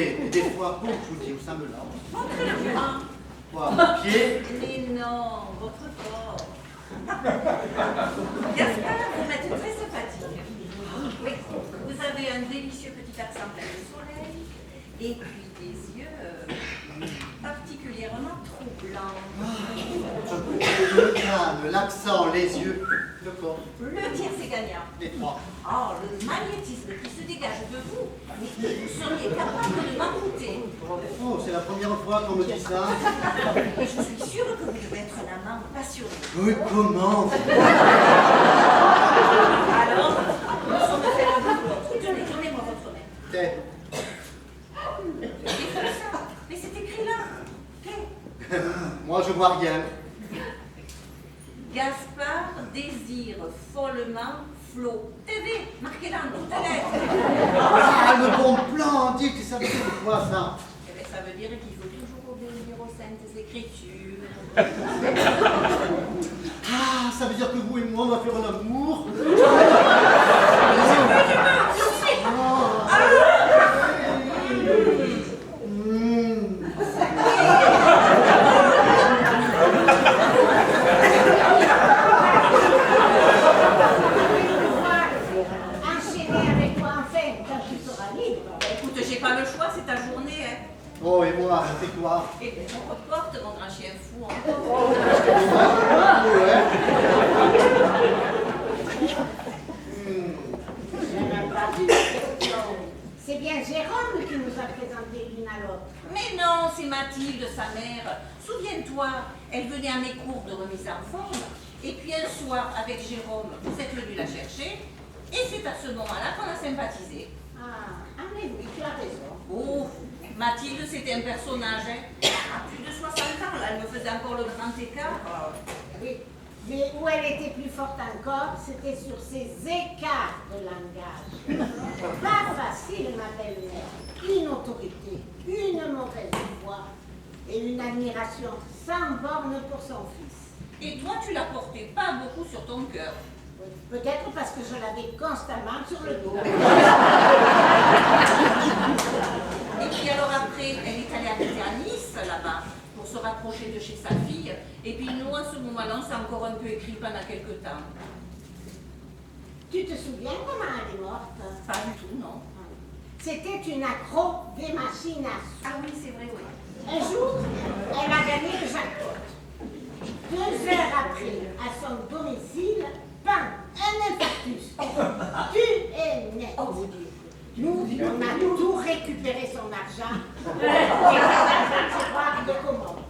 et des fois, bon, je vous dis où ça me lance. Montrez-le-moi. Quoi, mon pied? Mais non, votre corps. Gaspard, vous m'êtes très sympathique. Oui, vous avez un délicieux petit accent plein de soleil, et puis des yeux particulièrement troublants. Le crâne, l'accent, les yeux, le corps. Le tiers, c'est gagnant. Les trois. Oh, le magnétisme qui se dégage de vous, mais vous seriez capable de m'embouter. Oh, c'est la première fois qu'on me dit ça. Et je suis sûre que vous devez être un amant passionné. Oui, comment? Alors, nous sommes fait l'un pour l'autre. Tenez, donnez-moi votre main. T'es. C'est comme ça. Mais c'est écrit là. Qu'est? Moi, je vois rien. Gaspard désire follement Flo. TV, marquez-la en toutes lettres. Ah, le bon plan, dites, ça veut dire quoi, ça? Eh bien, ça veut dire qu'il faut toujours obéir aux saintes écritures. Ah, ça veut dire que vous et moi, on va faire un amour? Enchaîner avec toi enfin, quand tu seras libre. Écoute, j'ai pas le choix, c'est ta journée, hein. Oh, et moi, je fais quoi? Et bien, on reporte mon grand chien fou. Je n'ai pas vu cette chose. C'est bien Jérôme qui nous a présenté l'une à l'autre. Mais non, c'est Mathilde, sa mère. Souviens-toi, elle venait à mes cours de remise en forme. Et puis un soir, avec Jérôme, vous êtes venu la chercher. Et c'est à ce moment-là qu'on a sympathisé. Ah mais oui, tu as raison. Oh, Mathilde, c'était un personnage, hein. À plus de 60 ans, là, elle me faisait encore le grand écart. Oui. Mais où elle était plus forte encore, c'était sur ses écarts de langage. Pas facile, ma belle-mère. Une autorité, une mauvaise voix et une admiration sans borne pour son fils. Et toi, tu la portais pas beaucoup sur ton cœur. Peut-être parce que je l'avais constamment sur le dos. Et puis alors après, elle est allée habiter à Nice, là-bas, pour se rapprocher de chez sa fille. Et puis nous, à ce moment-là, on s'est encore un peu écrit pendant quelques temps. Tu te souviens comment elle est morte? Pas du tout, non. C'était une accro des machines à sous. Ah oui, c'est vrai, oui. Un jour, elle a gagné le jackpot. 2 heures après, à son domicile, bam, un infarctus. Tu es net. Nous, on a tout récupéré son argent et on a croire de commande.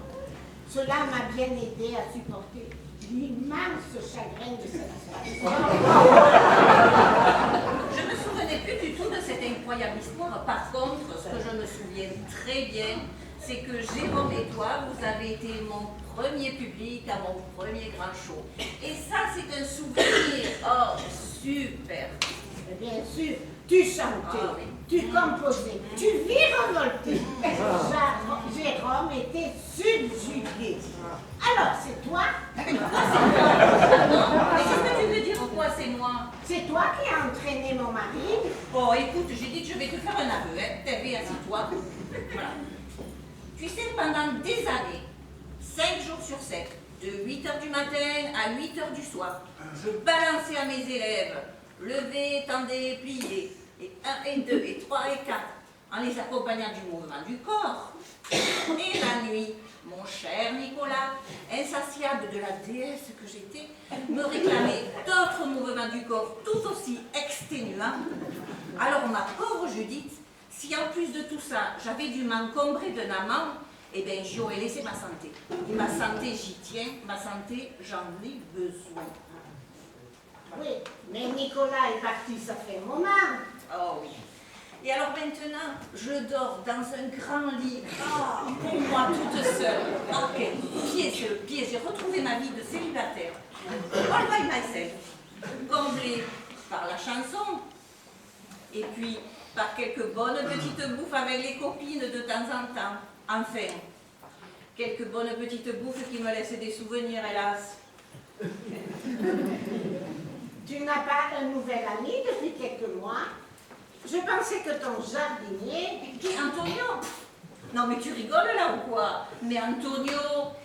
Cela m'a bien aidé à supporter l'immense chagrin de cette histoire. Je ne me souvenais plus du tout de cette incroyable histoire. Par contre, ce que je me souviens très bien, c'est que Jérôme et toi, vous avez été mon premier public à mon premier grand show. Et ça, c'est un souvenir. Oh, super. Bien sûr, tu chantais, tu composais, tu virevoltais. Jérôme était subjugué. Alors, c'est toi? Non, mais qu'est-ce que tu veux dire? Quoi, c'est moi? C'est toi qui as entraîné mon mari? Oh, écoute, j'ai dit que je vais te faire un aveu, hein. T'avais assis-toi. Voilà. Tu sais, pendant des années, 5 jours sur 7, de 8h du matin à 8h du soir, je balançais à mes élèves, lever, tendez, plier, et 1 et 2 et 3 et 4, en les accompagnant du mouvement du corps. Et la nuit, mon cher Nicolas, insatiable de la déesse que j'étais, me réclamait d'autres mouvements du corps tout aussi exténuants. Alors ma pauvre Judith, si en plus de tout ça, j'avais dû m'encombrer d'un amant, eh bien j'y aurais laissé ma santé. Et ma santé, j'y tiens, ma santé, j'en ai besoin. Oui, mais Nicolas est parti, ça fait un moment. Oh oui. Et alors maintenant, je dors dans un grand lit, pour moi toute seule. Oh, quel pied, j'ai retrouvé ma vie de célibataire. All by myself, comblée par la chanson, et puis par quelques bonnes petites bouffes avec les copines de temps en temps. Enfin, quelques bonnes petites bouffes qui me laissent des souvenirs, hélas. Tu n'as pas un nouvel ami depuis quelques mois? Je pensais que ton jardinier... Qui, Antonio? Non mais tu rigoles là ou quoi? Mais Antonio,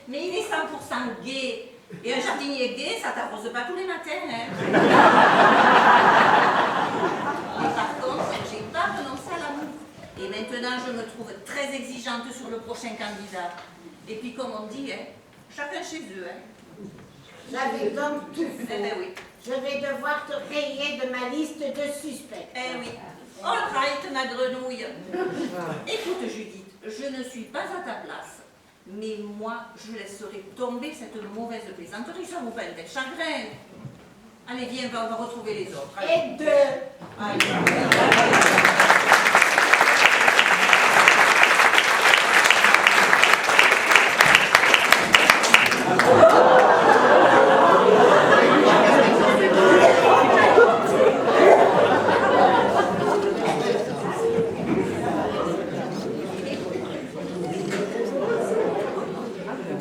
mais il est 100% gay. Et un jardinier gay, ça t'arrose pas tous les matins, hein? Mais par contre, j'ai pas renoncé à l'amour. Et maintenant, je me trouve très exigeante sur le prochain candidat. Et puis, comme on dit, hein, chacun chez eux, hein. J'avais donc tout Eh fait. ben oui. Je vais devoir te rayer de ma liste de suspects. Eh oui. All right, ma grenouille. Écoute, Judith, je ne suis pas à ta place. Mais moi, je laisserai tomber cette mauvaise plaisanterie. Ça vous fait un tel chagrin. Allez, viens, on va retrouver les autres. Allez. Et deux.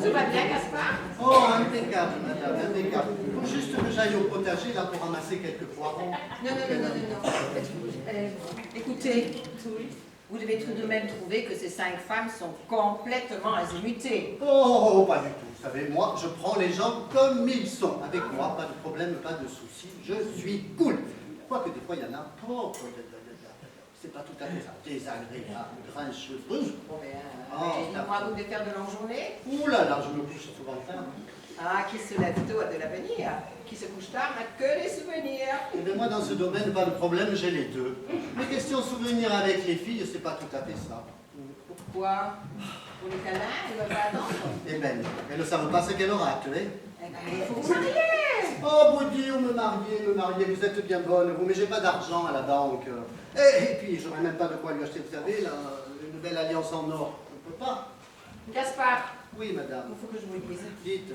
Tout va bien, Gaspard? Oh, impeccable, madame, impeccable. Faut juste que j'aille au potager là pour ramasser quelques poireaux. Non. Écoutez, vous devez tout de même trouver que ces 5 femmes sont complètement azimutées. Oh, pas du tout. Vous savez, moi, je prends les gens comme ils sont. Avec moi, pas de problème, pas de soucis. Je suis cool. Quoique des fois, il y en a. Oh, c'est pas tout à fait ça. Désagréable, grincheux. Bon, mais, Oh, dis-moi, vous devez faire de longues journées? Ouh là là, je me couche souvent tard. Ah, qui se lève tôt a de l'avenir. Qui se couche tard n'a que des souvenirs. Eh bien, moi, dans ce domaine, pas de problème, j'ai les deux. Les questions souvenirs avec les filles, c'est pas tout à fait ça. Pourquoi? Pour les câlins, elles ne veulent pas attendre? Eh ben, elles ne savent pas ce qu'elles auraient, tu sais. Eh ben, il faut vous marier! Oh, vous dire, me marier, vous êtes bien bonne, vous, mais j'ai pas d'argent à la banque. Et puis, j'aurais même pas de quoi lui acheter, vous savez, là, une belle alliance en or. On peut pas. Gaspard, Oui, madame. il faut que je vous le dise. Dites.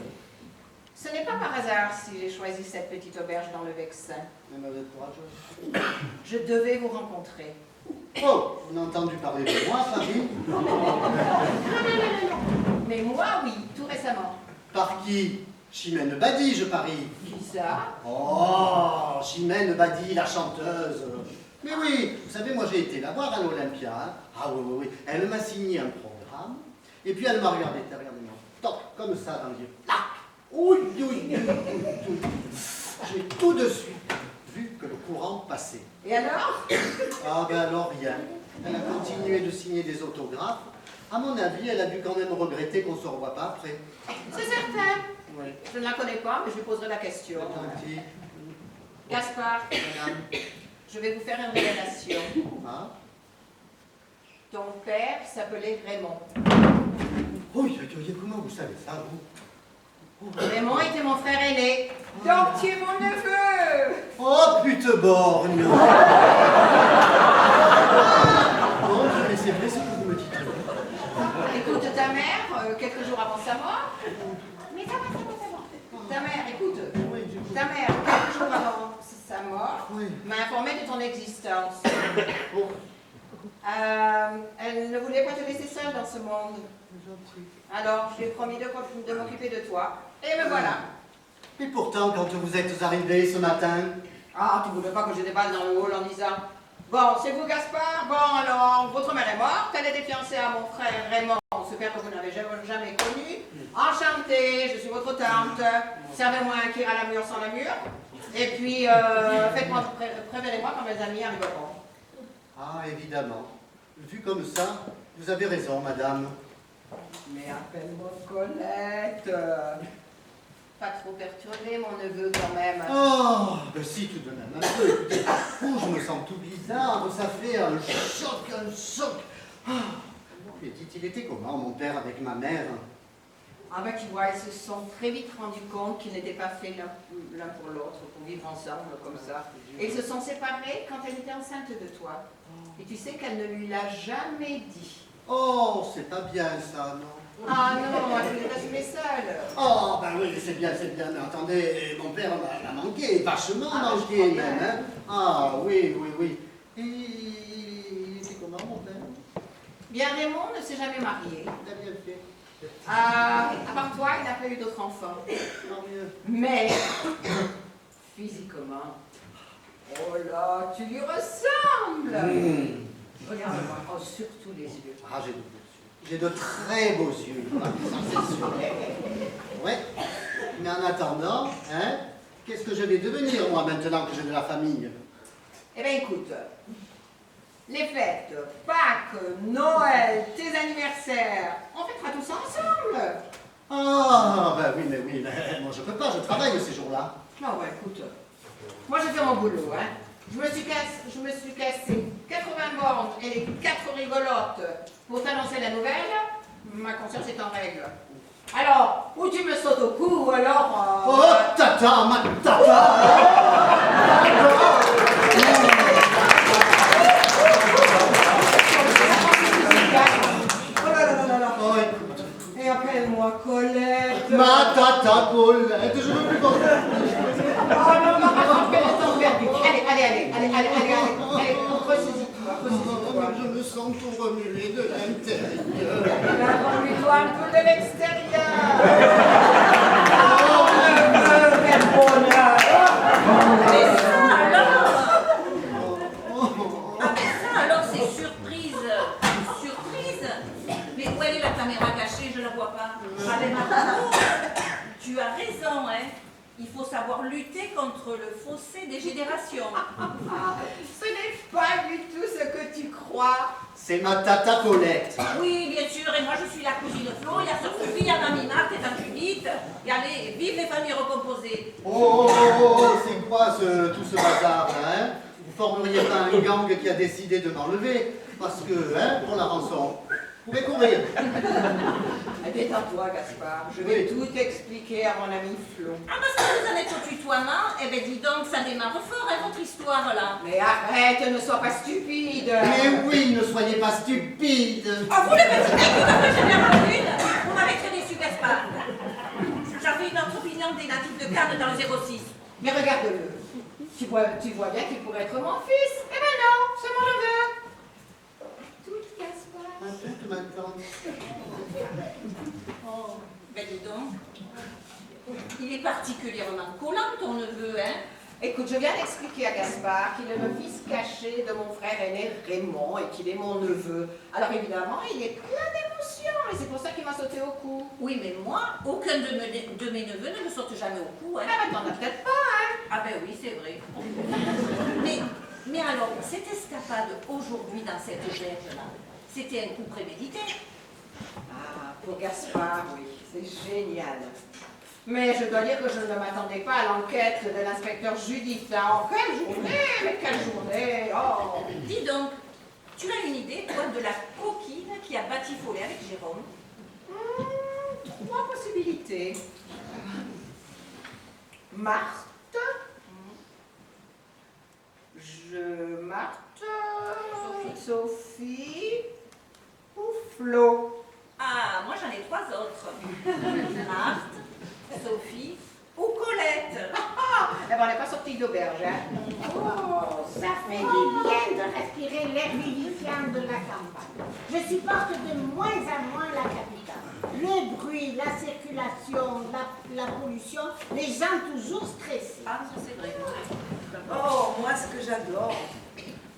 Ce n'est pas par hasard si j'ai choisi cette petite auberge dans le Vexin. Mais vous êtes courageuse. Je devais vous rencontrer. Oh, on a entendu parler de moi, Paris. Mais moi, oui, tout récemment. Par qui? Chimène Badi, je parie. Qui ça? Oh, Chimène Badi, la chanteuse. Mais oui, vous savez, moi j'ai été la voir à l'Olympia. Hein. Ah oui. Elle m'a signé un programme. Et puis elle m'a regardé, regardez-moi. Top, comme ça dans les yeux. Là. Oui. J'ai tout de suite vu que le courant passait. Et alors? Ah ben alors rien. Elle a continué de signer des autographes. À mon avis, elle a dû quand même regretter qu'on ne se revoit pas après. C'est certain. Oui. Je ne la connais pas, mais je lui poserai la question. Gentil. Gaspard, Madame. je vais vous faire une révélation. Ah. Ton père s'appelait Raymond. Oui, comment vous savez ça, vous? Raymond était mon frère aîné. Donc tu es mon neveu. Oh, pute borgne! Bon, mais c'est vrai ce que vous me dites. Écoute, ta mère, quelques jours avant sa mort. Mais ça va. Ta mère, écoute. Oui, Ta mère, quelques jours avant sa mort, Oui. m'a informé de ton existence. Bon, Elle ne voulait pas te laisser seule dans ce monde. gentil. Alors, je lui ai promis de m'occuper de toi. Et me voilà. Et pourtant, quand vous êtes arrivé ce matin, Ah, tu voulais pas que je déballe dans le hall en disant bon, c'est vous Gaspard? Bon, alors, votre mère est morte, elle était fiancée à mon frère Raymond, ce père que vous n'avez jamais connu. Enchantée, je suis votre tante. Servez-moi un kir à la mûre sans la mûre. Et puis, prévenez-moi quand mes amis arriveront. ah, évidemment. Vu comme ça, vous avez raison, madame. Mais appelle-moi Colette. Pas trop perturbé, mon neveu, quand même. Oh, ben si, tout de même, un peu. Écoutez, oh, je me sens tout bizarre, ça fait un choc. Ah. Et dites, il était comment, mon père, avec ma mère? Ah ben tu vois, ils se sont très vite rendus compte qu'ils n'étaient pas faits l'un pour l'autre, pour vivre ensemble comme ça. Et ils se sont séparés quand elle était enceinte de toi. Et tu sais qu'elle ne lui l'a jamais dit. Oh, c'est pas bien ça, non? Ah non, elle voulait rester seule. Oh, ben oui, c'est bien, mais attendez, mon père m'a manqué, vachement Ah, ben, je manqué crois même, bien. hein? Ah, oui. Et il était comment, mon père? Bien, Raymond ne s'est jamais marié. Il a bien fait. À part toi, il n'a pas eu d'autres enfants. Tant mieux. Mais, physiquement, oh là, tu lui ressembles. Regarde-moi, oh, surtout les yeux. Ah, j'ai doublé dessus. J'ai de très beaux yeux, ça c'est sûr. Ouais. Mais en attendant, hein, qu'est-ce que je vais devenir, moi, maintenant que j'ai de la famille? Eh bien, écoute, les fêtes, Pâques, Noël, tes anniversaires, on fêtera tout ça ensemble. Ah, ben oui, mais moi je peux pas, je travaille ces jours-là. Non, ouais, écoute, moi j'ai fait mon boulot, hein. Je me suis cassé 80 bornes et les 4 rigolotes pour t'annoncer la nouvelle. Ma conscience est en règle. Alors, ou tu me sautes au cou, ou alors... Oh, tata, ma tata! Oh là là là là. Oh, écoute. Et appelle-moi Colette. Ma tata Paulette, je veux plus qu'on... Oh non, non, allez, ressaisis-toi. Je me sens tout remuer de l'intérieur. Remue-toi un peu de l'extérieur. Oh, neveu, quel bonheur. Mais ça alors Ah mais ça alors c'est surprise. Surprise. Mais où elle est la caméra cachée? Je la vois pas. Ah mais maintenant, tu as raison, hein. Il faut savoir lutter contre le fossé des générations. Ce n'est pas du tout ce que tu crois. C'est ma tata Paulette. Oui, bien sûr, et moi je suis la cousine Flo, il y a Sœur Sophie, il y a Mamie Marthe et Tante Judith. Et allez, vive les familles recomposées. C'est quoi tout ce bazar là, hein? Vous formeriez pas un gang qui a décidé de m'enlever? Parce que, hein, pour la rançon, vous pouvez courir. Détends-toi, Gaspard. Je vais tout expliquer à mon ami Flo. Ah parce que vous en êtes au tutoiement, eh ben dis donc, ça démarre fort, hein, votre histoire là. Mais arrête, ne sois pas stupide. Mais oui, ne soyez pas stupides. Oh, vous les petits mecs, vous m'avez jamais entendu? Vous m'avez très déçu, Gaspard. J'avais une autre opinion des natifs de Cannes dans le 06. Mais regarde-le. Tu vois bien qu'il pourrait être mon fils. Eh ben non, c'est mon neveu. Tout, Gaspard. Un tout maintenant. Oh, ben dis donc. Il est particulièrement collant ton neveu, hein? Écoute, je viens d'expliquer à Gaspard qu'il est le fils caché de mon frère aîné Raymond et qu'il est mon neveu. Alors évidemment, il est plein d'émotions et c'est pour ça qu'il m'a sauté au cou. Oui, mais moi, aucun de mes neveux ne me saute jamais au cou, hein? Ah ben t'en as peut-être pas, hein? Ah ben oui, c'est vrai. Mais alors, cette escapade aujourd'hui dans cette gerbe-là, c'était un coup prémédité? Ah, pour Gaspard, oui, c'est génial. Mais je dois dire que je ne m'attendais pas à l'enquête de l'inspecteur Judith. Oh, quelle journée, mais quelle journée. Oh. Dis donc, tu as une idée, toi, de la coquine qui a batifolé avec Jérôme? 3 possibilités. Marthe. Sophie ou Flo. Ah, moi j'en ai 3 autres. Marthe, Sophie ou Colette. Eh ben, on n'est pas sorti d'auberge, hein. Oh, ça fait du bien de respirer l'air vivifiant de la campagne. Je supporte de moins en moins la capitale. Le bruit, la circulation, la pollution, les gens toujours stressés. Ah, ça c'est vrai. Oh, moi, ce que j'adore,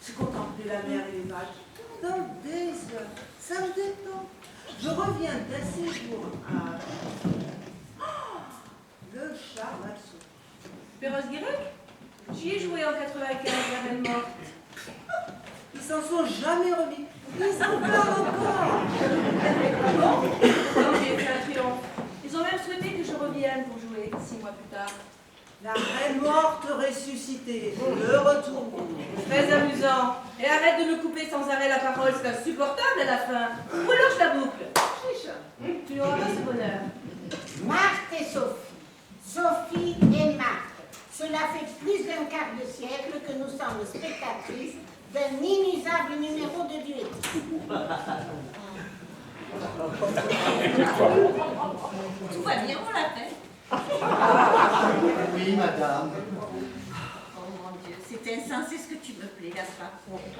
c'est contempler la mer et les vagues dans des heures. Ça me détend. Je reviens d'un séjour à... Oh, le charme absolu. Perros-Guirec? J'y ai joué en 95, la reine morte. Ils s'en sont jamais remis. Ils en parlent encore. Non, j'ai fait un triomphe. Ils ont même souhaité que je revienne pour jouer 6 mois plus tard. La reine morte ressuscitée. Le retour. Très amusant. Et arrête de me couper sans arrêt la parole, c'est insupportable à la fin. Ou alors je la boucle. Chiche, tu n'auras pas ce bonheur. Marthe et Sophie. Sophie et Marthe. Cela fait plus d'un quart de siècle que nous sommes spectatrices d'un inusable numéro de duettisme. Tout va bien, on l'a fait. Oui, madame. Oh mon Dieu, c'est insensé ce que tu me plais, Gaspard.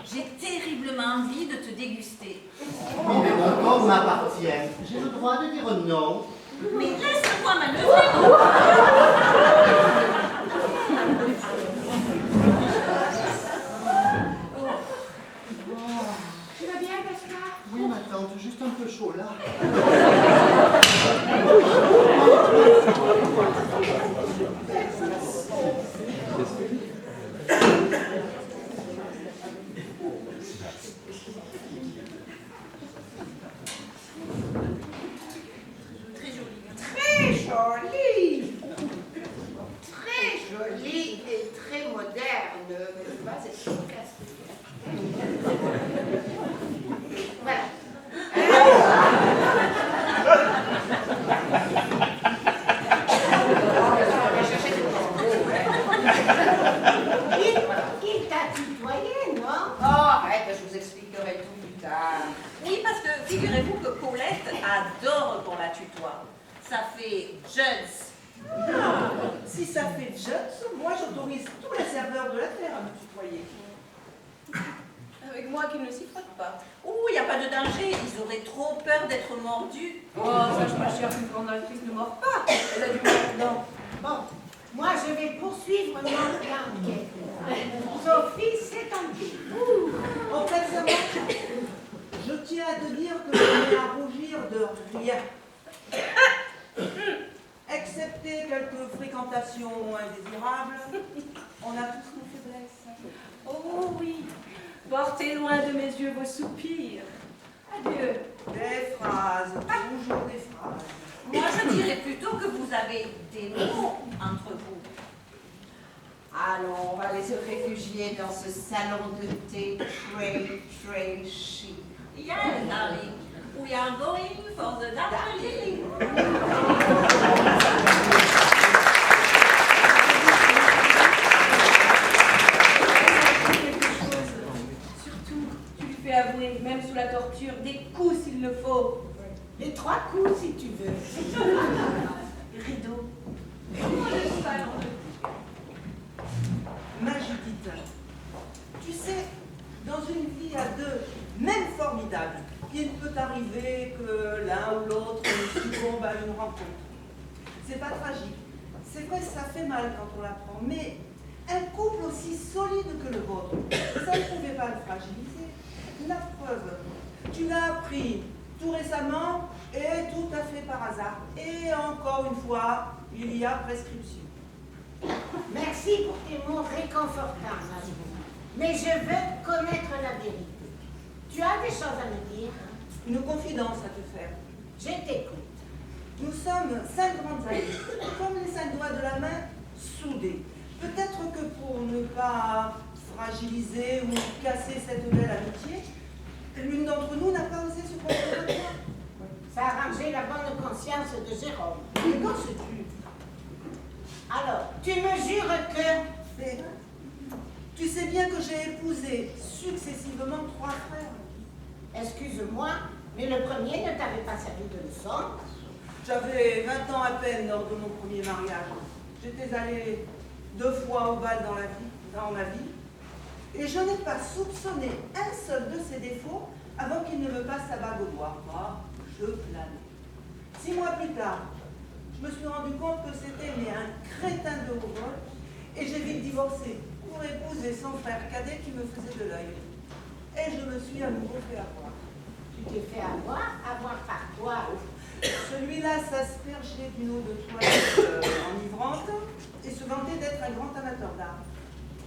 J'ai terriblement envie de te déguster. Oui, mais mon corps m'appartient. J'ai le droit de dire non. Mais laisse-moi manœuvrer. Tu vas bien, Gaspard? Oui, madame. tante, juste un peu chaud là. Très joli. Très joli et très moderne. Mais je sais pas, c'est efficace. Voilà. Il t'a tutoyé, non? Oh, arrête, je vous expliquerai tout plus tard. Oui, parce que figurez-vous que Paulette adore qu'on la tutoie. Ça fait Juds. Ah, si ça fait Juds, moi j'autorise tous les serveurs de la Terre à me tutoyer. Avec moi qui ne s'y frotte pas. Ouh, il n'y a pas de danger, ils auraient trop peur d'être mordus. Oh, ça, je pas cher qu'une grande actrice ne mord pas. Elle a du mal dedans. Bon, moi je vais poursuivre mon enquête. Sophie s'est tendue. En fait, ça marche. Je tiens à te dire que je n'ai à rougir de rien. Excepté quelques fréquentations indésirables, on a tous nos faiblesses. Oh oui, portez loin de mes yeux vos soupirs. Adieu. Des phrases, toujours des phrases. Moi, je dirais plutôt que vous avez des mots entre vous. Allons, on va aller se réfugier dans ce salon de thé très chic. Yes, darling. We are going for the darling. Surtout, tu lui fais avouer, même sous la torture, des coups s'il le faut. Les 3 coups si tu veux. Rideau. Comment le salon de Magidite, tu sais, dans une vie à deux, même formidable, il ne peut arriver que l'un ou l'autre succombe à une rencontre. C'est pas tragique. C'est vrai, ça fait mal quand on l'apprend, mais un couple aussi solide que le vôtre, ça ne pouvait pas le fragiliser. La preuve, tu l'as appris tout récemment et tout à fait par hasard. Et encore une fois, il y a prescription. Merci pour tes mots réconfortants, Marie. Mais je veux connaître la vérité. Tu as des choses à me dire? Une confidence à te faire. Je t'écoute. Nous sommes 5 grandes amies, comme les 5 doigts de la main, soudés. Peut-être que pour ne pas fragiliser ou casser cette belle amitié, l'une d'entre nous n'a pas osé se confier à toi. Ça a arrangé la bonne conscience de Jérôme. Mais quand sais-tu? Alors, tu me jures que... Mais tu sais bien que j'ai épousé successivement 3 frères. Excuse-moi, mais le premier ne t'avait pas servi de leçon. J'avais 20 ans à peine lors de mon premier mariage. J'étais allée 2 fois au bal dans ma vie, et je n'ai pas soupçonné un seul de ses défauts avant qu'il ne me passe sa bague au doigt. Moi, je planais. 6 mois plus tard, je me suis rendu compte que c'était un crétin de haut vol, et j'ai vite divorcé pour épouser son frère cadet qui me faisait de l'œil. Et je me suis à nouveau fait avoir. Tu t'es fait avoir par toi. Celui-là s'aspergeait d'une eau de toilette enivrante et se vantait d'être un grand amateur d'art.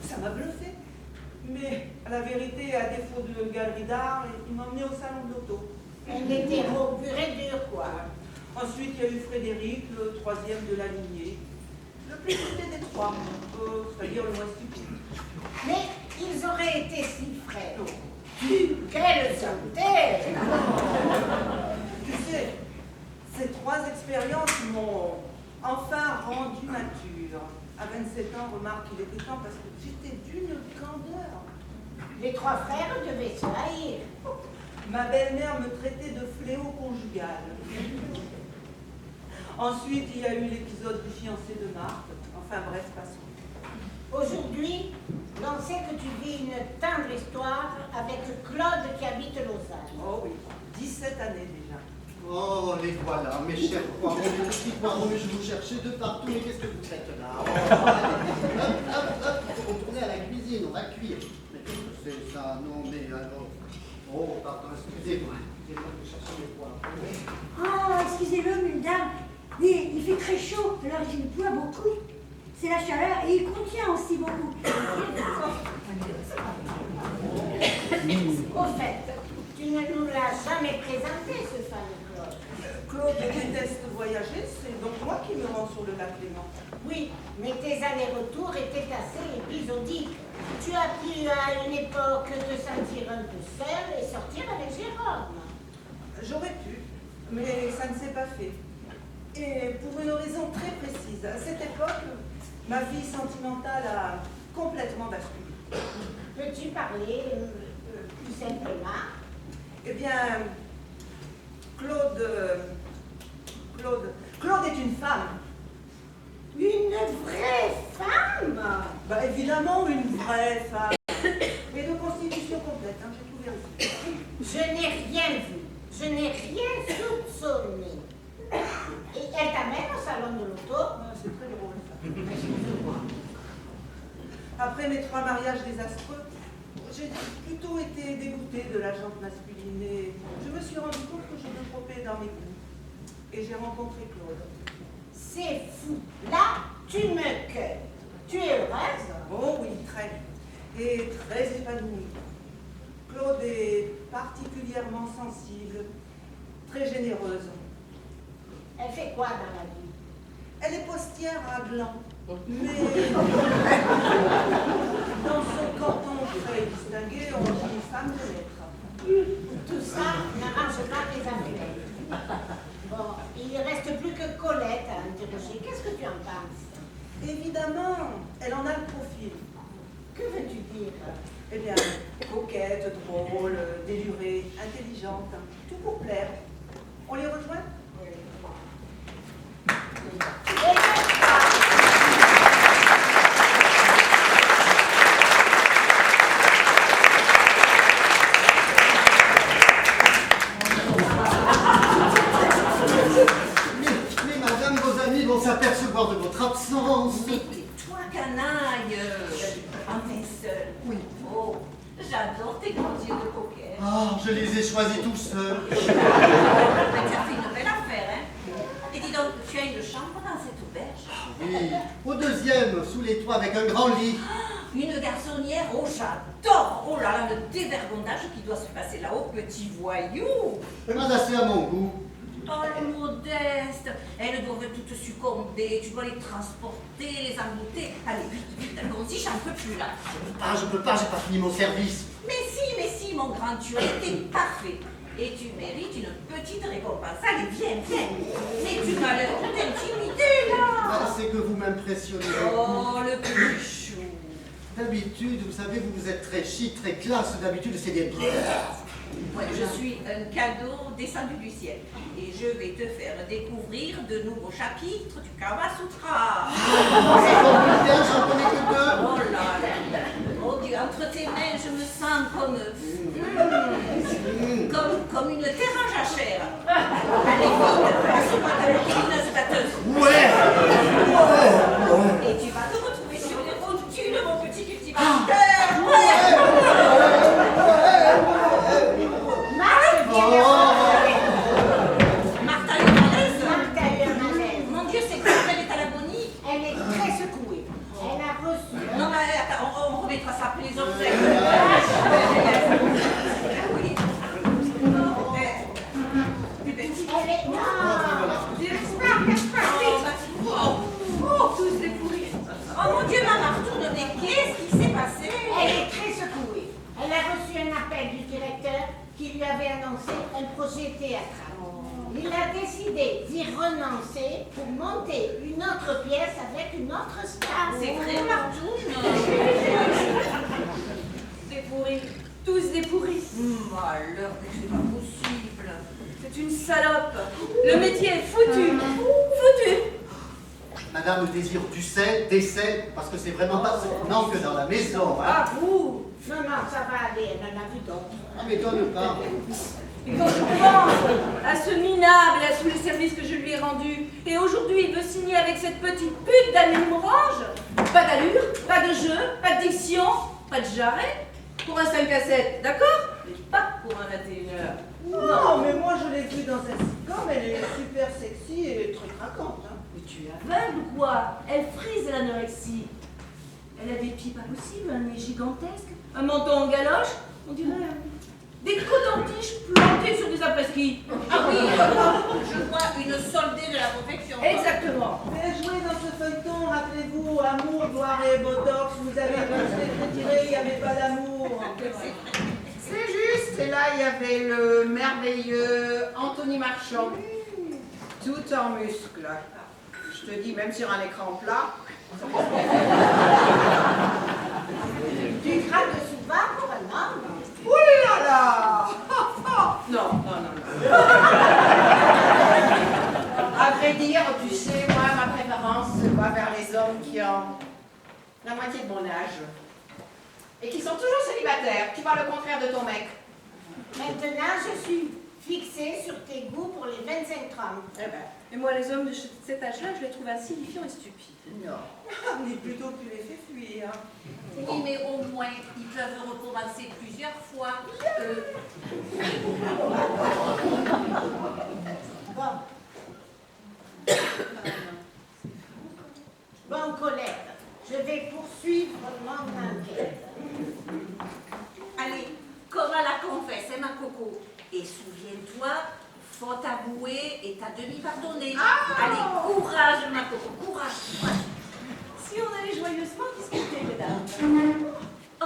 Ça m'a bluffé. Mais à la vérité, à défaut de galerie d'art, il m'a emmené au salon de l'auto. Un hétéro pur et dur, quoi. Ensuite, il y a eu Frédéric, le 3e de la lignée. Le plus stupide des 3, c'est-à-dire le moins stupide. Mais ils auraient été si frères. Quelle santé! Tu sais, ces 3 expériences m'ont enfin rendu mature. À 27 ans, remarque, il était temps parce que j'étais d'une candeur. Les 3 frères devaient se haïr. Ma belle-mère me traitait de fléau conjugal. Ensuite, il y a eu l'épisode du fiancé de Marthe. Enfin bref, passons. Aujourd'hui, l'on sait que tu vis une tendre histoire avec Claude qui habite Lausanne. Oh oui, 17 années déjà. Oh, les voilà, mes chers poireaux, mes petits poireaux, mais je vous cherchais de partout, mais qu'est-ce que vous faites là? Oh, allez, hop, il faut retourner à la cuisine, on va cuire. Mais qu'est-ce que c'est ça? Non, mais alors... Oh, pardon, excusez-moi. Oh, excusez-le, mesdames, mais il fait très chaud, alors je ne bois beaucoup. C'est la chaleur et il contient aussi beaucoup. Au fait, tu ne nous l'as jamais présenté, ce fameux Claude. Claude déteste voyager, c'est donc moi qui me rends sur le lac Léman. Oui, mais tes allers-retours étaient assez épisodiques. Tu as pu à une époque te sentir un peu seul et sortir avec Jérôme. J'aurais pu, mais ça ne s'est pas fait. Et pour une raison très précise, à cette époque, ma vie sentimentale a complètement basculé. Peux-tu parler plus simplement? Eh bien, Claude est une femme. Une vraie femme? Bah évidemment, une vraie femme. Mais de constitution complète, hein, j'ai tout vérifié. Je n'ai rien vu. Je n'ai rien soupçonné. Et elle t'amène au salon de l'auto? Ah, c'est très drôle, ça. Après mes 3 mariages désastreux, j'ai plutôt été dégoûtée de la jante masculine et je me suis rendu compte que je me trompais dans mes goûts. Et j'ai rencontré Claude. C'est fou. Là, tu me cueilles. Tu es heureuse? Oh oui, très. Et très épanouie. Claude est particulièrement sensible, très généreuse. Elle fait quoi dans la vie? Elle est postière à Gland, mais dans ce canton très distingué, on dit femme de lettres. Tout ça n'arrange pas tes affaires. Bon, il ne reste plus que Colette à interroger. Qu'est-ce que tu en penses? Évidemment, elle en a le profil. Que veux-tu dire? Eh bien, coquette, drôle, délurée, intelligente, tout pour plaire. On les rejoint? Mais madame, vos amis vont s'apercevoir de votre absence. Mais tais-toi, canaille. Enfin seul. Oui. Oh, j'adore tes grands yeux de coquette. Ah, je les ai choisis tout seuls. Mais tu as fait une belle affaire, hein. Et dis donc, tu as une chambre dans cette auberge? Oui, au deuxième, sous les toits, avec un grand lit. Une garçonnière, oh j'adore. Oh là là, le dévergondage qui doit se passer là-haut, petit voyou. C'est pas assez à mon goût. Oh, les modestes, elles doivent toutes succomber, tu dois les transporter, les embouter. Allez, vite, vite, allons-y, j'en peux plus là. Je peux pas, j'ai pas fini mon service. Mais si, mon grand, tu as été parfait. Et tu mérites une petite récompense. Allez, viens. Mais tu m'as l'air tout intimidé là. Bah, c'est que vous m'impressionnez. Oh, le petit chou. D'habitude, vous savez, vous êtes très chic, très classe. D'habitude, c'est des bières. Ouais, je suis un cadeau descendu du ciel. Et je vais te faire découvrir de nouveaux chapitres du Kama Sutra. C'est compliqué, j'en connais que deux. Oh là là. Oh Dieu, entre tes mains, je me sens comme une terre en jachère. Allez, vite, passe-moi ta bouquineuse batteuse. Ouais. Et tu vas te retrouver sur les rotules, mon petit cultivateur. Ouais. Martha est malaise. Martha a eu un malaise. Mon Dieu, c'est quand elle est à l'agonie. Elle est très secouée. Elle a reçu. Non, mais attends, on remettra ça après les obsèques. Oui. Elle est... Oh, tous les pourris. Oh mon Dieu, maman, retourne, mais qu'est-ce qui s'est passé? Elle est très secouée. Elle a reçu un appel du directeur qui lui avait annoncé un projet théâtral. Il a décidé d'y renoncer pour monter une autre pièce avec une autre star. C'est vrai, Martoune. Des pourris, tous des pourris. Alors, c'est pas possible. C'est une salope. Le métier est foutu. Foutu. Madame désire du sel, des sels, parce que c'est vraiment pas non que dans la maison. Hein. Ah, vous. Non, ça va aller, elle en a vu d'autres. Ah, mais toi ne pas. Et quand je pense à ce minable et à tous les services que je lui ai rendus, et aujourd'hui il veut signer avec cette petite pute d'Aline Morange, pas d'allure, pas de jeu, pas de diction, pas de jarret, pour un 5 à 7, d'accord? Mais pas pour un 21h. Non, mais moi je l'ai vue dans un sitcom, elle est super sexy et très craquante. Hein. Mais tu es aveugle ou quoi? Elle frise l'anorexie. Elle a des pieds pas possibles, un nez gigantesque, un menton en galoche, on dirait des cotons-tiges plantés sur des après-ski. Ah oui, je vois une soldée de la confection. Exactement. Mais joué dans ce feuilleton, rappelez-vous, amour, gloire et botox, vous avez tous les retirés, il n'y avait pas d'amour. C'est juste, et là il y avait le merveilleux Anthony Marchand, tout en muscles. Je te dis, même sur un écran plat. Tu craques souvent pour un homme. Ouh là là. Non. À vrai dire, tu sais, moi, ma préférence va vers les hommes qui ont la moitié de mon âge et qui sont toujours célibataires. Tu vois le contraire de ton mec. Maintenant, je suis fixée sur tes goûts pour les 25-30. Eh ben, Et moi, les hommes de cet âge-là, je les trouve insignifiants et stupides. non. Mais plutôt tu les fais fuir. Oui, mais au moins, ils peuvent recommencer plusieurs fois. Bon, Colette, je vais poursuivre mon enquête. Allez, comme à la confesse, hein, ma coco. Et souviens-toi, faut t'avouer et t'as demi pardonné. Allez, courage, ma coco, courage. Si on allait joyeusement discuter, mesdames. Oh,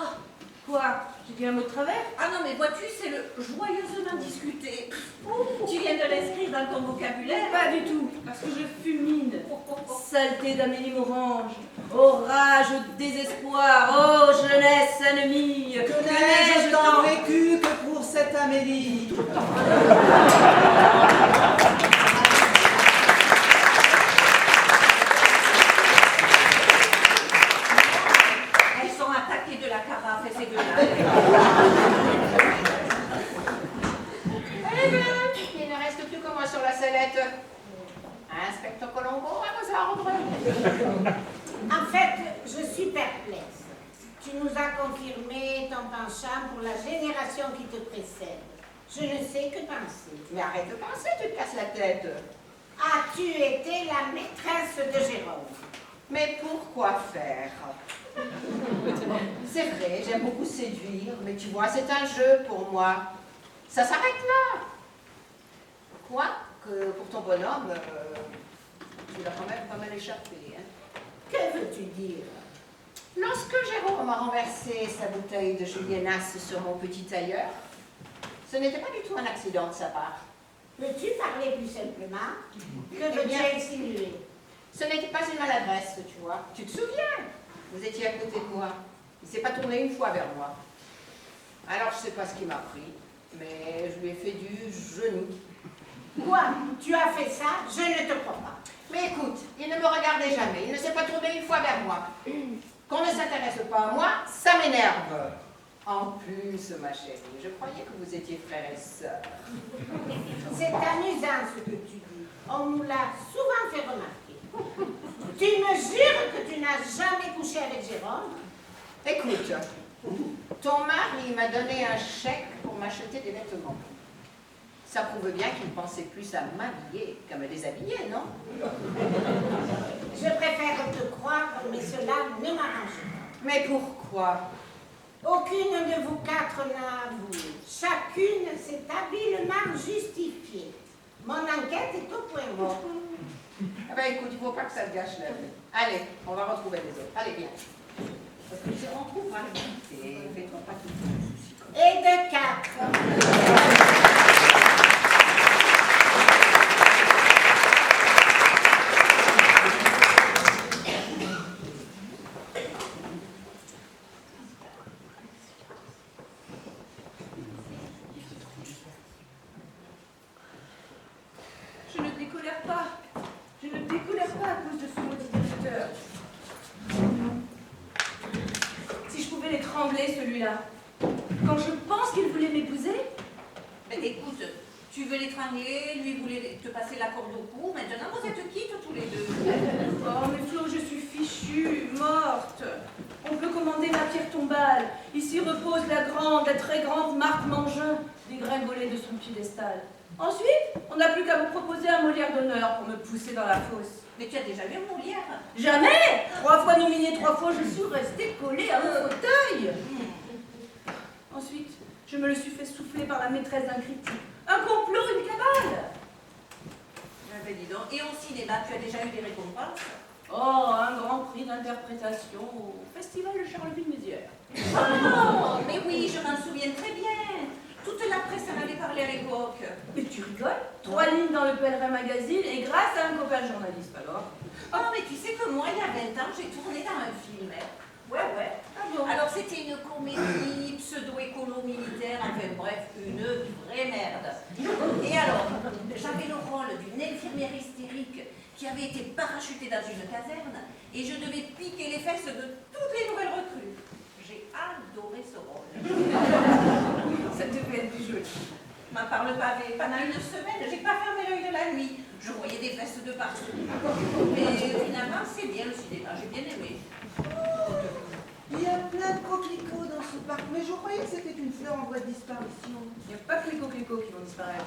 Quoi? J'ai dit un mot de travers? ah non, mais vois-tu, c'est le joyeusement discuter. Tu viens de l'inscrire dans ton vocabulaire. Pas du tout, parce que je fulmine. Saleté d'Amélie Morange. Orage, désespoir, oh jeunesse ennemie. Que n'ai-je tant vécu que pour cette Amélie. Elles sont attaquées de la carafe et c'est de là. Eh bien, il ne reste plus que moi sur la sellette. Inspecteur Colombo à vos ordres. En fait, je suis perplexe. Tu nous as confirmé ton penchant pour la génération qui te précède. Je ne sais que penser. Mais arrête de penser, tu te casses la tête. As-tu été la maîtresse de Jérôme? Mais pourquoi faire? C'est vrai, j'aime beaucoup séduire, mais tu vois, c'est un jeu pour moi. Ça s'arrête là. Quoi que pour ton bonhomme, tu l'as quand même pas mal échappé. Hein. Que veux-tu dire? Lorsque Jérôme a renversé sa bouteille de Julienas sur mon petit tailleur, ce n'était pas du tout un accident de sa part. Peux-tu parler plus simplement? Que Eh veux-tu bien, insinuer? ce n'était pas une maladresse, tu vois. Tu te souviens? Vous étiez à côté de moi. Il ne s'est pas tourné une fois vers moi. Alors, je ne sais pas ce qui m'a pris, mais je lui ai fait du genou. Quoi? Tu as fait ça? Je ne te crois pas. Mais écoute, il ne me regardait jamais. Il ne s'est pas tourné une fois vers moi. Qu'on ne s'intéresse pas à moi, ça m'énerve. En plus, ma chérie, je croyais que vous étiez frères et sœurs. C'est amusant ce que tu dis. On nous l'a souvent fait remarquer. Tu me jures que tu n'as jamais couché avec Jérôme? Écoute, ton mari m'a donné un chèque pour m'acheter des vêtements. Ça prouve bien qu'il pensait plus à m'habiller qu'à me déshabiller, non? Je préfère te croire, mais cela ne m'arrange pas. Mais pourquoi? Aucune de vous quatre n'a avoué. Chacune s'est habilement justifiée. Mon enquête est au point mort. Eh ben écoute, il ne faut pas que ça te gâche la vie. Allez, on va retrouver les autres. Allez, viens. Parce que tu retrouveras la vérité. Fais-toi pas tout le souci comme ça. Et de quatre. Je ne décolère pas. Je ne décolère pas à cause de ce maudit directeur. Si je pouvais l'étrangler, celui-là. Quand je pense qu'il voulait m'épouser, Mais écoute, tu veux l'étrangler, lui voulait te passer la corde au cou, maintenant vous êtes quittes tous les deux. oh mais Flo, je suis fichue, morte. On peut commander ma pierre tombale. Ici repose la grande, la très grande Marthe Mangin. dégringolé de son piédestal. Ensuite, on n'a plus qu'à vous proposer un Molière d'honneur pour me pousser dans la fosse. Mais tu as déjà vu un Molière? Jamais! 3 fois nominé, 3 fois, je suis restée collée à mon fauteuil. Ensuite, je me le suis fait souffler par la maîtresse d'un critique. Un complot, une cabale. Ah ben dis donc. Et au cinéma, tu as déjà eu des récompenses? Oh, un grand prix d'interprétation au Festival de Charleville-Mézières. Oh, mais oui, je m'en souviens très bien. Toute la presse en avait parlé à l'époque. Mais tu rigoles? 3 lignes dans le Pèlerin Magazine et grâce à un copain journaliste, alors. Oh, mais tu sais que moi, il y a 20 ans, j'ai tourné dans un film. Hein. Ouais. Ah bon? Alors, c'était une comédie pseudo-écolo-militaire, enfin bref, une vraie merde. Et alors, j'avais le rôle d'une infirmière hystérique qui avait été parachutée dans une caserne et je devais piquer les fesses de toutes les nouvelles recrues. J'ai adoré ce rôle. Ça devait être du jeu. M'en parle pas, mais pendant une semaine, j'ai pas fermé l'œil de la nuit. Je voyais des fesses de partout. Mais finalement, c'est bien le cinéma, j'ai bien aimé. Il y a plein de coquelicots dans ce parc, mais je croyais que c'était une fleur en voie de disparition. Il n'y a pas que les coquelicots qui vont disparaître.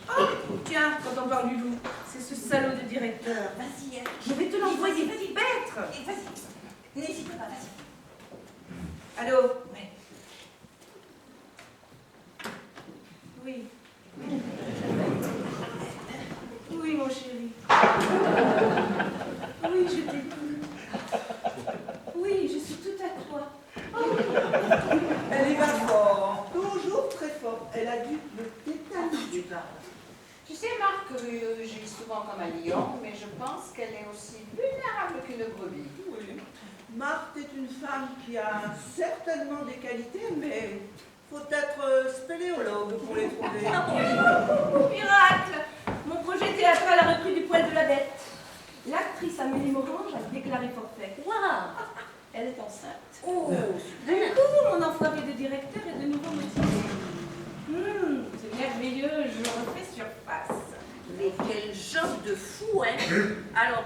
Oh, tiens, quand on parle du loup, c'est ce salaud de directeur. Vas-y, hein. Je vais te l'envoyer, Vas-y. Petre. Et vas-y, n'hésite pas, vas-y. Allô? Ouais. Oui. Oui, mon chéri. Oui, je t'écoute. Oui, je suis tout à toi. Elle y va fort, toujours très fort. Elle a dû le tétaniser. Tu sais, Marc, j'ai souvent comme un lion, mais je pense qu'elle est aussi vulnérable qu'une brebis. Oui. Marthe est une femme qui a certainement des qualités, mais faut être spéléologue pour les trouver. Miracle! Mon projet théâtral a repris du poil de la bête. L'actrice Amélie Morange a déclaré forfait. Waouh! Elle est enceinte. Oh, Du coup, mon enfoiré de directeur est de nouveau motivé. C'est merveilleux, je refais surface. mais quel job de fou, hein! Alors,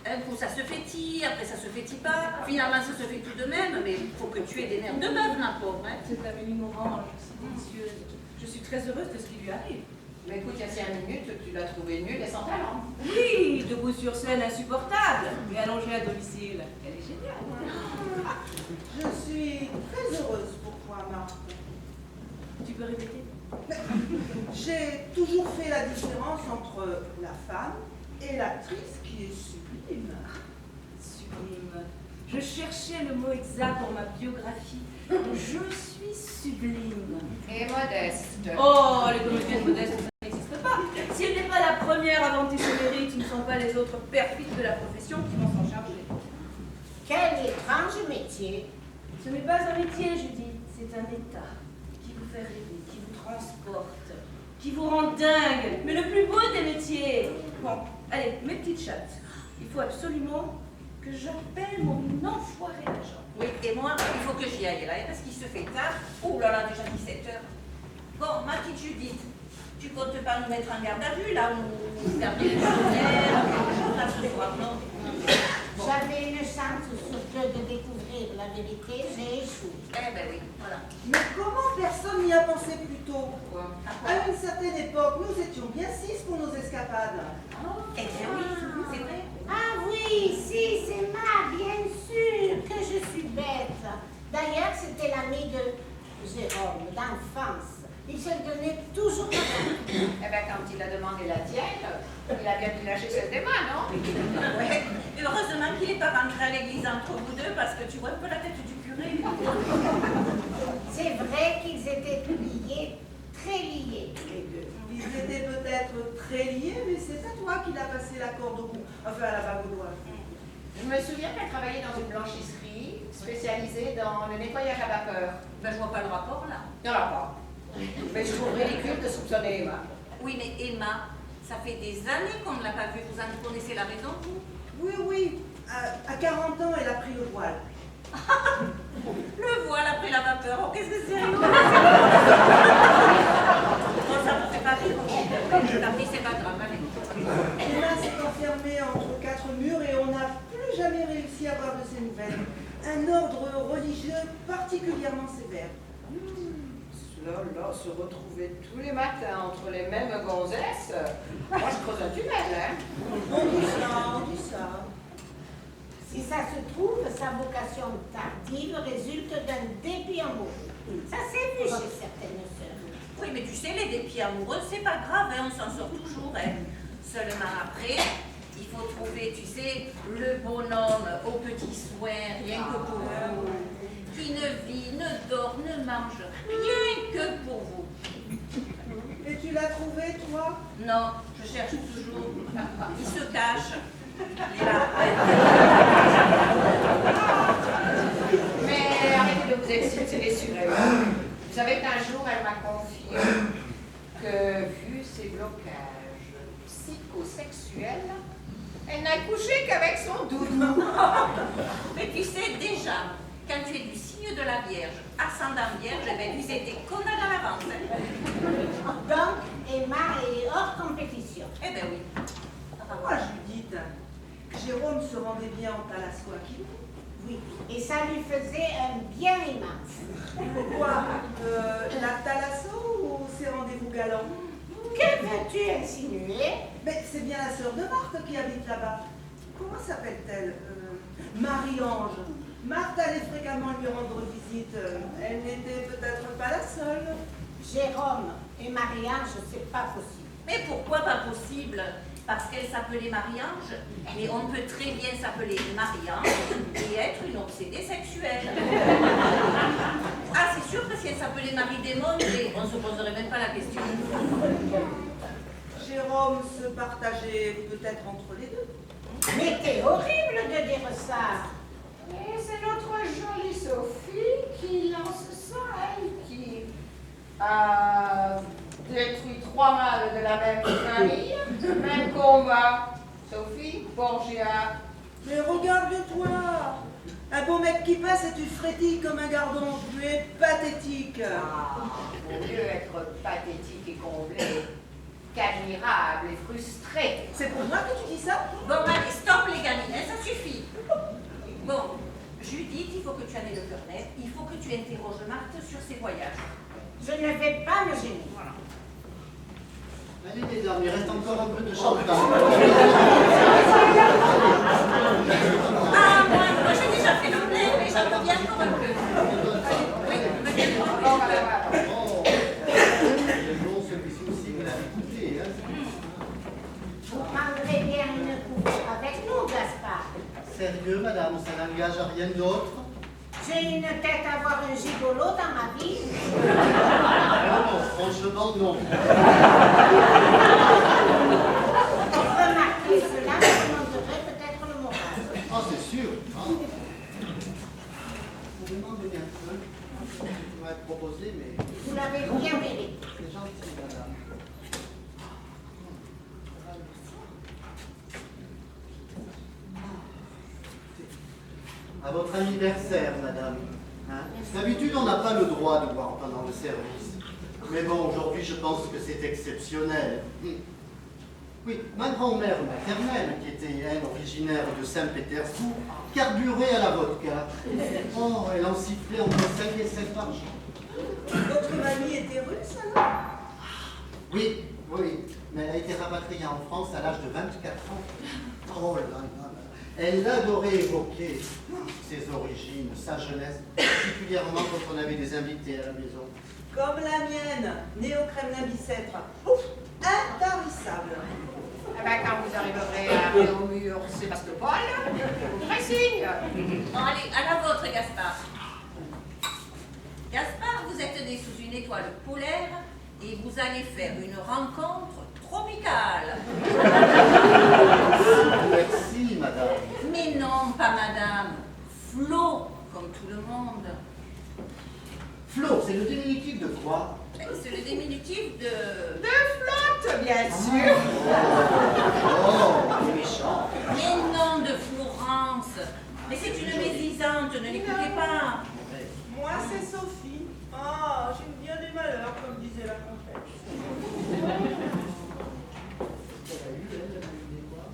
un coup ça se fait-il, après ça se fait-il pas, finalement ça se fait tout de même, mais il faut que tu aies des nerfs de meuf, ma pauvre, hein! Cette Amélie Morange, c'est délicieuse. Je suis très heureuse de ce qui lui arrive. Mais écoute, il y a 5 minutes, tu l'as trouvée nulle et sans talent. Oui, debout sur scène insupportable, mais allongée à domicile. Elle est géniale. Je suis très heureuse pour toi, Marthe. Tu peux répéter? J'ai toujours fait la différence entre la femme et l'actrice qui est sublime. Sublime. Je cherchais le mot exact pour ma biographie. Je suis sublime. Et modeste. Oh, les comédiennes modestes, ça n'existe pas. Si elle n'est pas la première à vanter son mérite, ce ne sont pas les autres perfides de la profession qui vont s'en charger. Quel étrange métier. Ce n'est pas un métier, Judith, c'est un état qui vous fait rêver, qui vous transporte, qui vous rend dingue, mais le plus beau des métiers. Bon, allez, mes petites chattes, il faut absolument que j'appelle mon enfoiré d'agent. Oui, et moi, il faut que j'y aille là, parce qu'il se fait tard. Oh là là, déjà 17 h. Bon, ma petite Judith, tu comptes pas nous mettre en garde à vue là, ou garder les lumière, quelque chose là ce soir, non? Bon. J'avais une chance sur deux de découvrir la vérité, j'ai échoué. Eh ben oui, voilà. Mais comment personne n'y a pensé plus tôt? Quoi? À une certaine époque, nous étions bien 6 pour nos escapades. Eh bien oui, c'est vrai. Ah oui, si, c'est ma, bien sûr que je suis bête. D'ailleurs, c'était l'ami de Jérôme, d'enfance. Il se donnait toujours la main. Eh bien, quand il a demandé la tienne, il a bien dû lâcher celle des mains, non? Ouais. Heureusement qu'il n'est pas rentré à l'église entre vous deux, parce que tu vois un peu la tête du curé. C'est vrai qu'ils étaient liés, très liés, tous les deux. Ils étaient peut-être très liés, mais c'est à toi qu'il a passé la corde au cou, enfin à la bague au doigt. Je me souviens qu'elle travaillait dans une blanchisserie spécialisée dans le nettoyage à vapeur. Ben je vois pas le rapport là. Non, non, pas. Mais je trouve ridicule de soupçonner Emma. Oui, mais Emma, ça fait des années qu'on ne l'a pas vue. Vous en connaissez la raison, vous? Oui, oui, à 40 ans, elle a pris le voile. Le voile après la vapeur. Oh, qu'est-ce que c'est rigolo. Bon, ça ne me fait pas rire. La vie, c'est pas grave. Allez. Emma s'est enfermée entre 4 murs et on n'a plus jamais réussi à avoir de ses nouvelles. Un ordre religieux corniche particulièrement sévère. Là, se retrouver tous les matins entre les mêmes gonzesses, moi je creuse un tunnel, hein. On dit ça, on dit ça. Si ça se trouve, sa vocation tardive résulte d'un dépit amoureux. Ça s'est vu chez certaines sœurs. Oui, mais tu sais, les dépits amoureux, c'est pas grave, hein, on s'en sort toujours. Hein. Seulement après, il faut trouver, tu sais, le bonhomme aux petits soins, rien que pour vous, qui ne vit, ne dort, ne mange, rien que pour vous. Et tu l'as trouvé, toi? Non, je cherche toujours. Il se cache. Il est là. Mais arrêtez de vous exciter sur elle. Vous savez qu'un jour, elle m'a confié que, vu ses blocages psychosexuels, elle n'a couché qu'avec son doudou. Mais tu sais déjà, quand tu es du signe de la Vierge, ascendant Vierge, eh ben, tu sais, t'es condamné à l'avance. Hein. Donc, Emma est hors compétition. Eh ben oui. Moi, Judith, Jérôme se rendait bien en thalasso à Quilou. Oui, et ça lui faisait un bien immense. Quoi? La thalasso ou ses rendez-vous galants? Que veux-tu insinuer? Mais c'est bien la sœur de Marthe qui habite là-bas. Comment s'appelle-t-elle? Marie-Ange. Marthe allait fréquemment lui rendre visite. Elle n'était peut-être pas la seule. Jérôme et Marie-Ange, c'est pas possible. Mais pourquoi pas possible? Parce qu'elle s'appelait Marie-Ange, mais on peut très bien s'appeler Marie-Ange et être une obsédée sexuelle. Ah, c'est sûr que si elle s'appelait Marie-Démon, on ne se poserait même pas la question. Jérôme se partageait peut-être entre les deux. Mais t'es horrible de dire ça. Et c'est notre jolie Sophie qui lance ça, elle, qui a détruit 3 mâles de la même famille, même combat. Sophie, Borgia. Mais regarde-toi! Un beau mec qui passe et tu frétilles comme un gardon. Tu es pathétique. Vaut mieux être pathétique et comblé qu'admirable et frustré. C'est pour moi que tu dis ça? Bon, allez, stop les gamines, ça suffit. Bon, Judith, il faut que tu ailles le cœur net, il faut que tu interroges Marthe sur ses voyages. Je ne vais pas me gêner. Voilà. Allez, mesdames, il reste encore un peu de champagne. Ah, moi j'ai déjà fait le plein, mais j'en reviens encore un peu. Oui, Bon, voilà. Oh, c'est bon, celui-ci aussi, vous l'avez écouté, hein. Vous prendrez bien une coupe avec nous, Gaspard. Sérieux, madame, ça n'engage à rien d'autre? J'ai une tête à voir un gigolo dans ma vie. Non, franchement, non. Remarquez cela, me demanderait peut-être le moral. Ah, c'est sûr. Ah. Vous pouvez m'en donner un peu? Je pourrais être proposé, mais Vous l'avez bien mérité. c'est gentil, madame. À votre anniversaire, madame. Hein? D'habitude, on n'a pas le droit de boire pendant le service. Mais bon, aujourd'hui, je pense que c'est exceptionnel. Oui, ma grand-mère maternelle, qui était, elle, originaire de Saint-Pétersbourg, carburait à la vodka. Oh, elle en sifflait entre 5 et 7 par jour. Votre mamie était russe alors? Oui, oui, mais elle a été rapatriée en France à l'âge de 24 ans. Oh là là là. Elle adorait évoquer ses origines, sa jeunesse, particulièrement quand on avait des invités à la maison. Comme la mienne, née au Kremlin-Bicêtre. Ouf, intarissable. Eh ben, quand vous arriverez à au mur Sébastopol, vous ferez signe. Bon, allez, à la vôtre, Gaspard. Gaspard, vous êtes né sous une étoile polaire et vous allez faire une rencontre tropicale. Merci, madame. Mais non, pas madame. Flo, comme tout le monde. Flo, c'est le diminutif de quoi? C'est le diminutif de... De flotte, bien sûr. Oh, méchant. Mais non, de Florence. Mais c'est une médisante, ne l'écoutez pas. Moi, c'est Sophie. Ah, j'ai bien du malheur, comme disait la comtesse.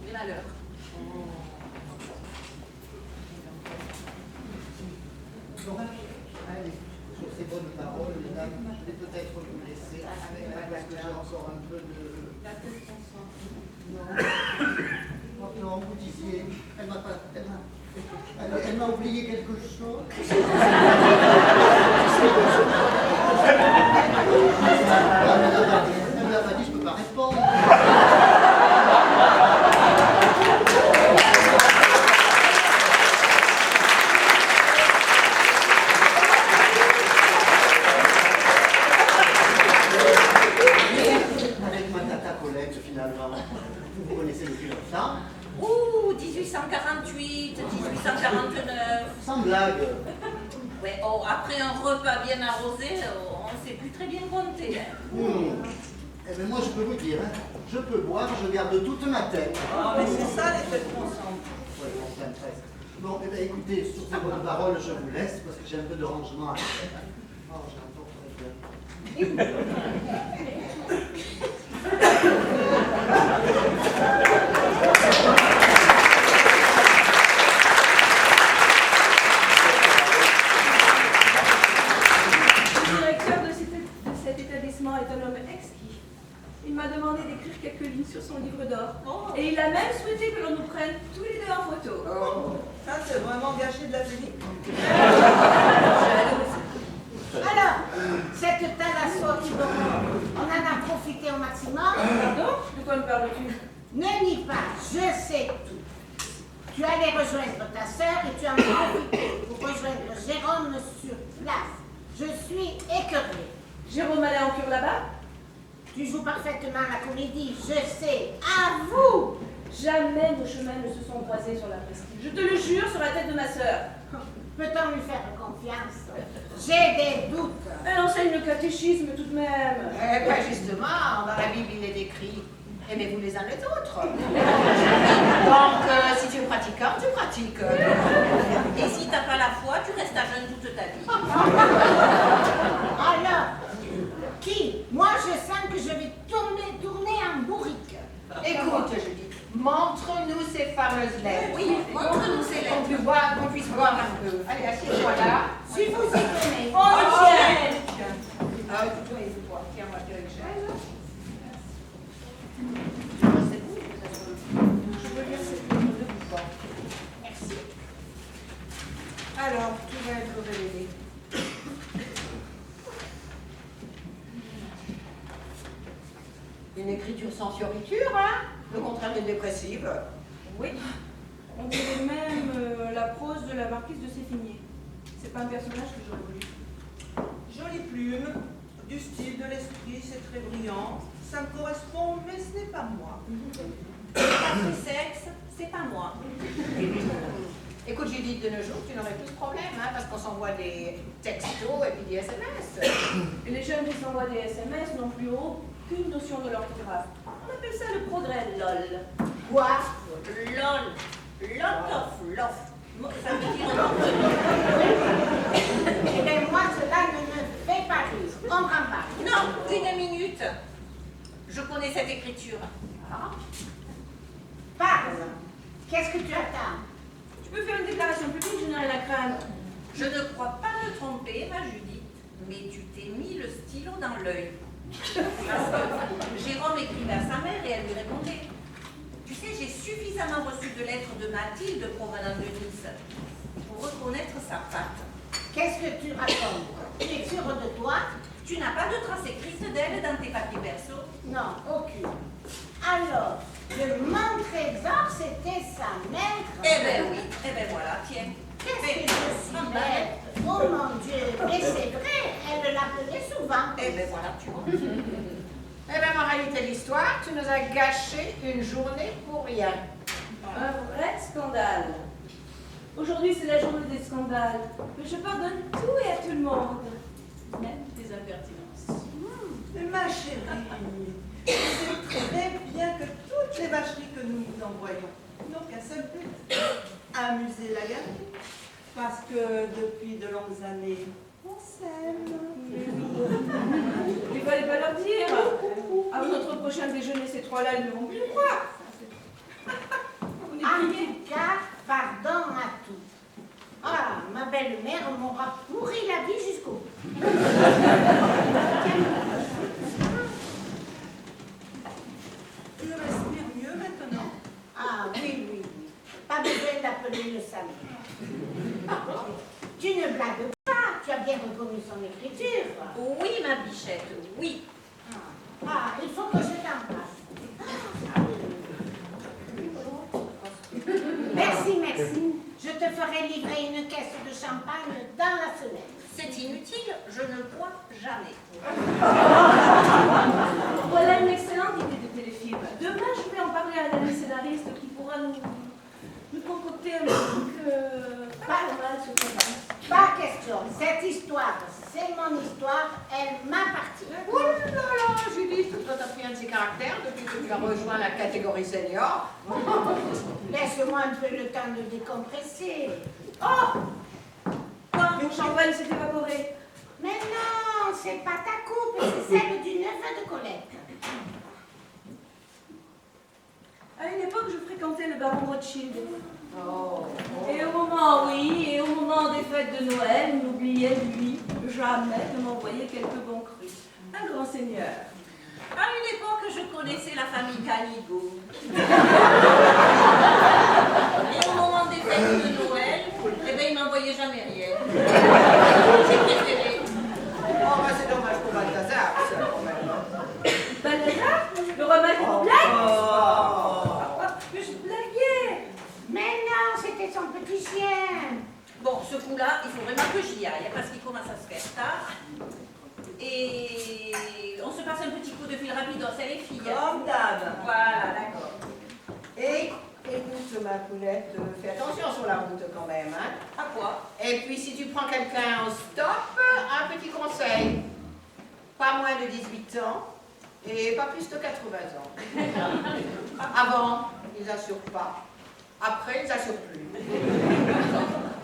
Des malheurs. Laura, vais peut-être vous laisser parce que j'ai encore un peu de... Non. Non, vous disiez, elle m'a oublié quelque chose. Elle me l'a pas dit, je peux pas répondre. Avec ma tata Colette, finalement, vous connaissez depuis longtemps. Ouh, 1848, 1849. Sans blague. Ouais, oh, après un repas bien arrosé, on ne sait plus très bien compter. Eh bien, moi, je peux vous dire, hein, je peux boire, je garde toute ma tête. Ah, mais c'est ça les fêtes ensemble. Ouais, enfin, presque. Bon, eh bien, écoutez, sur ces bonnes paroles, je vous laisse parce que j'ai un peu de rangement à faire. Oh, j'ai un peu très bien. Le directeur de cet établissement est un homme exquis. Il m'a demandé d'écrire quelques lignes sur son livre d'or. Et il a même souhaité que l'on nous prenne tous les deux en photo. Oh, ça c'est vraiment gâché de la télé. Alors, cette thalasso qui on en a profité au maximum. Pardon? De quoi me parles-tu? Ne nie pas, je sais tout. Tu allais rejoindre ta sœur et tu en as profité pour rejoindre Jérôme sur place. Je suis écœurée. Jérôme allait en cure là-bas? Tu joues parfaitement la comédie, je sais. À vous! Jamais nos chemins ne se sont croisés sur la presqu'île. Je te le jure sur la tête de ma sœur. Peut-on lui faire confiance? J'ai des doutes. Elle enseigne le catéchisme tout de même. Eh bien, justement, dans la Bible, il est écrit « Aimez-vous les uns les autres ». Donc, si tu es pratiquant, tu pratiques. Et si t'as pas la foi, tu restes à jeune toute ta vie. Alors, qui? Moi, je sens que je vais tourner en bourrique. Écoute, Judith, montre-nous ces fameuses lèvres. Oui, montre-nous ces lèvres. Qu'on puisse voir un peu. Allez, assieds-toi là. Si vous y tenez. On y tient. Ah, toi, tiens, moi, tu as une chaise. Je peux lire cette ligne de bouton. Merci. Alors, tout va être révélé. Une écriture sans fioriture, hein? Le contraire de dépressive. Oui. On dirait même la prose de la marquise de Sévigné. C'est pas un personnage que j'aurais voulu. Jolie plume, du style, de l'esprit, c'est très brillant. Ça me correspond, mais ce n'est pas moi. Après sexe, c'est pas moi. Écoute, Judith, de nos jours, tu n'aurais plus ce problème, hein, parce qu'on s'envoie des textos et puis des SMS. Et les jeunes qui s'envoient des SMS n'ont plus aucune notion de l'orthographe. On appelle ça le progrès, lol. Quoi? LOL. Lot of love. Ça veut dire non. Eh bien, moi, cela ne me fait pas rire. On rembarque. Non, une minute. Je connais cette écriture. Ah. Parle. Qu'est-ce que tu attends? Tu peux faire une déclaration publique, je n'ai rien à craindre. Je ne crois pas me tromper, ma Judith, mais tu t'es mis le stylo dans l'œil. Parce que Jérôme écrivait à sa mère et elle lui répondait. Tu sais, j'ai suffisamment reçu de lettres de Mathilde provenant de Nice pour reconnaître sa patte. Qu'est-ce que tu racontes? Tu es sûre de toi? Tu n'as pas de traces écrites d'elle dans tes papiers perso? Non, aucune. Alors, mon trésor, c'était sa mère. Eh ben oui, eh ben voilà, tiens. Qu'est-ce que je suis bête? Oh mon Dieu, mais c'est vrai, elle l'appelait souvent. Eh ben voilà, tu vois. Eh bien, en réalité, l'histoire, tu nous as gâché une journée pour rien. Un vrai scandale. Aujourd'hui, c'est la journée des scandales. Mais je pardonne tout et à tout le monde. Même des impertinences. Mais ma chérie, tu sais très bien que toutes les vacheries que nous nous envoyons n'ont qu'un seul but, amuser la galerie. Parce que depuis de longues années, on s'aime. Il fallait pas leur dire. À notre prochain déjeuner, ces trois-là, ils ne vont plus le croire. On est En pliés. tout cas, pardon à tout. Ah, ma belle-mère m'aura pourri la vie jusqu'au bout. Tu respires mieux maintenant? Ah oui, oui, oui. Pas besoin d'appeler le SAMU. Tu ne blagues pas, tu as bien reconnu son écriture. Oui, ma bichette, oui. Ah, il faut que je t'embrasse. Merci, merci. Je te ferai livrer une caisse de champagne dans la semaine. C'est inutile, je ne bois jamais. Voilà une excellente idée de téléfilm. Demain, je vais en parler à l'ami scénariste qui pourra nous concocter un truc pas mal sur ce film. Pas question. Cette histoire, c'est mon histoire, elle m'appartient. Oh là là, Judith, toi t'as pris un de ces caractères depuis que tu as rejoint la catégorie senior. Laisse-moi un peu le temps de décompresser. Oh! Quoi? Mon champagne s'est évaporé. Mais non, c'est pas ta coupe, c'est celle du neveu de Colette. À une époque, je fréquentais le baron Rothschild. Oh. Et au moment, oui, et au moment des fêtes de Noël, il n'oubliait, lui, jamais de m'envoyer quelques bons crus. Un grand seigneur. À une époque, je connaissais la famille Canigo. Et au moment des fêtes de Noël, eh ben, il m'envoyait jamais rien. J'ai préféré. Oh, bah c'est dommage pour Balthazar, ça, quand même. Balthazar? Le remède pour blague? Mais je blaguais. Mais non, c'était son petit chien. Bon, ce coup-là, il faut vraiment que j'y aille, parce qu'il commence à se faire tard. Et on se passe un petit coup de fil rapide, c'est les filles. Comme d'hab. Voilà, d'accord. Et écoute, ma poulette, fais attention sur la route quand même, hein. À quoi? Et puis si tu prends quelqu'un en stop, un petit conseil. Pas moins de 18 ans et pas plus de 80 ans. Avant, ils n'assurent pas. Après, ils n'assurent plus.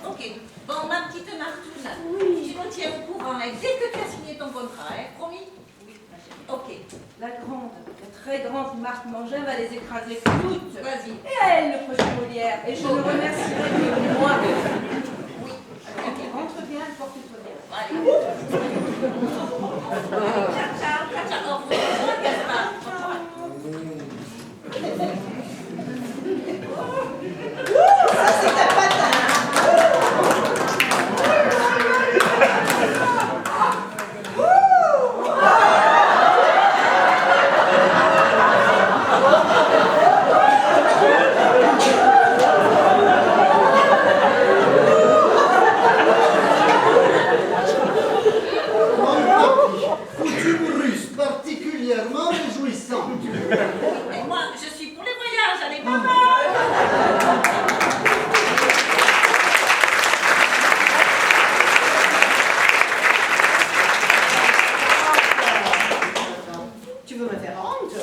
Ok. Bon, ma petite Martoune, tu me tiens au courant, et dès que tu as signé ton contrat, hein, promis? Oui, ma chérie. Ok. La très grande Marthe Mangin va les écraser toutes. Vas-y. Et elle, le prochain Molière. Et je le remercierai de moi. Oui. Ok, rentre bien, porte-toi bien. Allez. Ciao, ciao, ciao. Au revoir, Gaspard. Particulièrement réjouissant. Et moi, je suis pour les voyages, allez, papa. Tu veux me faire honte?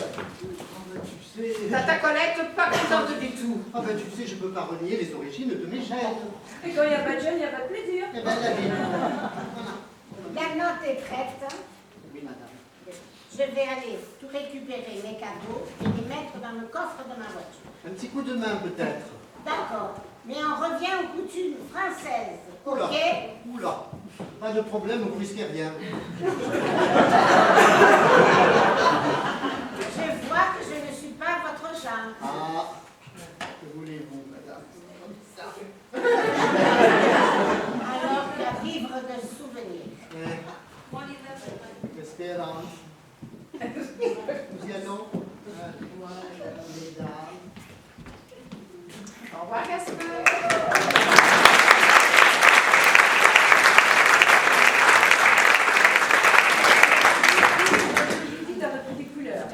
Tu sais... Ta Colette, pas contente du tout. Ah ben tu sais, je peux pas renier les origines de mes gènes. Et quand il n'y a pas de jeune, il n'y a pas de plaisir. Eh ben la vie. La note est prête. Oui, madame. Je vais aller tout récupérer mes cadeaux et les mettre dans le coffre de ma voiture. Un petit coup de main peut-être. D'accord. Mais on revient aux coutumes françaises. Oula. Ok? Oula. Pas de problème, vous risquez rien. Je vois que je ne suis pas votre genre. Ah, que voulez-vous, madame? Alors qu'à vivre de souvenirs. Espérance. Nous y allons. Moi, les dames. Au revoir, Gaspard. Judith a repris des couleurs.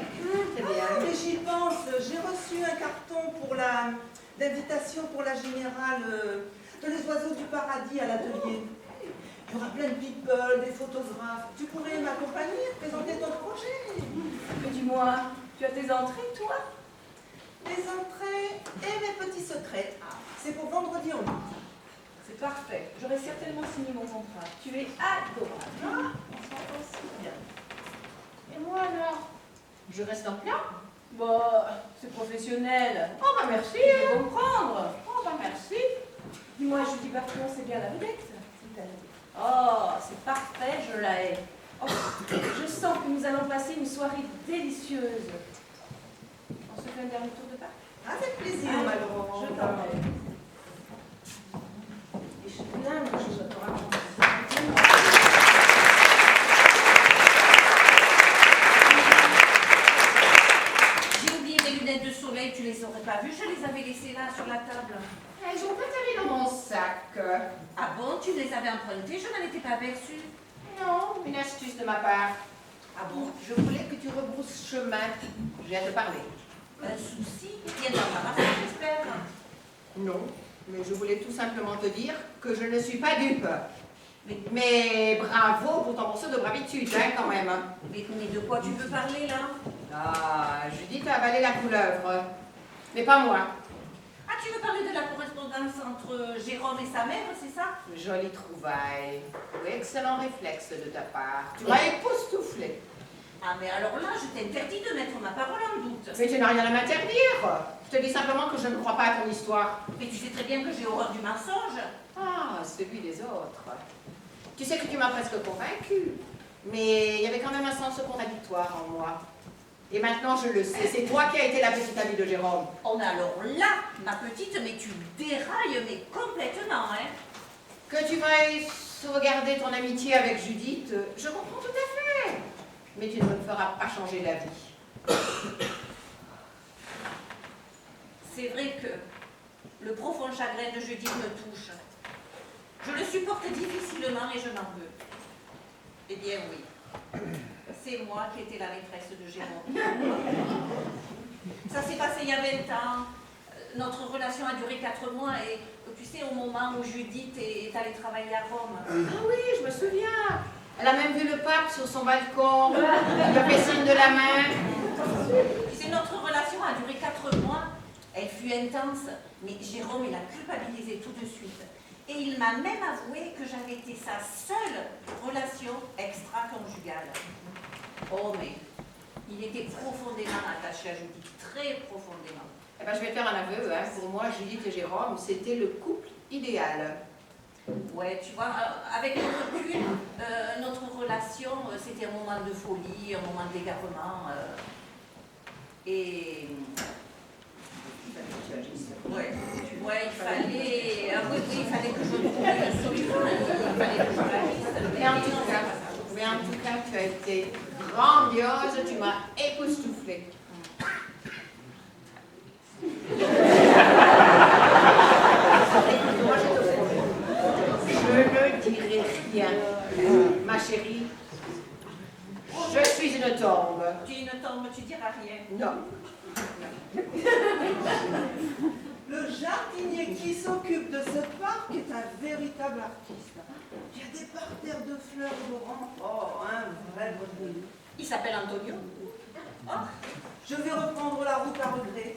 C'est bien. Mais j'y pense, j'ai reçu un carton pour l'invitation pour la générale Les Oiseaux du Paradis à l'atelier. Il y aura plein de people, des photographes. Tu pourrais m'accompagner, présenter ton projet. Mais dis-moi, tu as tes entrées, toi? Les entrées et mes petits secrets. C'est pour vendredi au midi. C'est parfait. J'aurais certainement signé mon contrat. Tu es adorable. Ah, on s'entend si bien. Et moi alors? Je reste en plat? Bon, c'est professionnel. Oh bah merci. Tu peux comprendre. Oh bah merci. Dis-moi, Judy Barton, c'est bien la vedette cette année. Oh, c'est parfait, je la hais. Oh, je sens que nous allons passer une soirée délicieuse. On se fait un dernier tour de parc? Avec plaisir, Allez, Malraux. je t'en prie. Et je suis plein de choses à te raconter. J'ai oublié mes lunettes de soleil, tu les aurais pas vues, je les avais laissées là sur la table. Elles ont atterri dans mon sac. Ah bon, tu les avais empruntées, je n'en étais pas aperçue. Non, une astuce de ma part. Ah bon? Je voulais que tu rebrousses chemin. Je viens te parler. Un souci? Bien d'embarrasser, j'espère. Non, mais je voulais tout simplement te dire que je ne suis pas dupe. Mais bravo pour ton morceau de bravitude, hein, quand même. Mais de quoi tu veux parler là? Ah, Judith a avalé la couleuvre. Mais pas moi. Ah, tu veux parler de la correspondance entre Jérôme et sa mère, c'est ça? Jolie trouvaille. Oui, excellent réflexe de ta part. Tu m'as époustouflée. Ah, mais alors là, je t'interdis de mettre ma parole en doute. Mais tu n'as rien à m'interdire. Je te dis simplement que je ne crois pas à ton histoire. Mais tu sais très bien que j'ai horreur du mensonge. Ah, celui des autres. Tu sais que tu m'as presque convaincue. Mais il y avait quand même un sens contradictoire en moi. Et maintenant, je le sais. C'est toi qui as été la petite amie de Jérôme. Oh, mais alors là, ma petite, mais tu dérailles, mais complètement, hein. Que tu veuilles sauvegarder ton amitié avec Judith, je comprends tout à fait. Mais tu ne me feras pas changer d'avis. C'est vrai que le profond chagrin de Judith me touche. Je le supporte difficilement et je m'en veux. Eh bien oui, c'est moi qui étais la maîtresse de Jérôme. Ça s'est passé il y a 20 ans. Notre relation a duré 4 mois et tu sais, au moment où Judith est allée travailler à Rome. Ah oui, je me souviens. Elle a même vu le pape sur son balcon. Il a fait signe de la main. Tu sais, notre relation a duré 4 mois. Elle fut intense, mais Jérôme, il a culpabilisé tout de suite. Et il m'a même avoué que j'avais été sa seule relation extra-conjugale. Oh, mais il était profondément attaché à Judith, très profondément. Eh ben, je vais faire un aveu. Hein. Pour moi, Judith et Jérôme, c'était le couple idéal. Ouais, tu vois, avec le recul, notre relation, c'était un moment de folie, un moment d'égarement. Et... Ouais, il fallait... Ah oui, il fallait que je trouve une solution. Il fallait que je réalise. Mais en tout cas, tu as été grandiose, tu m'as époustouflée. Je ne dirai rien. Ma chérie, je suis une tombe. Tu es une tombe, tu diras rien. Non. Le jardinier qui s'occupe de ce parc est un véritable artiste. Il y a des parterres de fleurs oranges. Oh, un vrai bonheur. Il s'appelle Antonio. Oh, je vais reprendre la route à regret.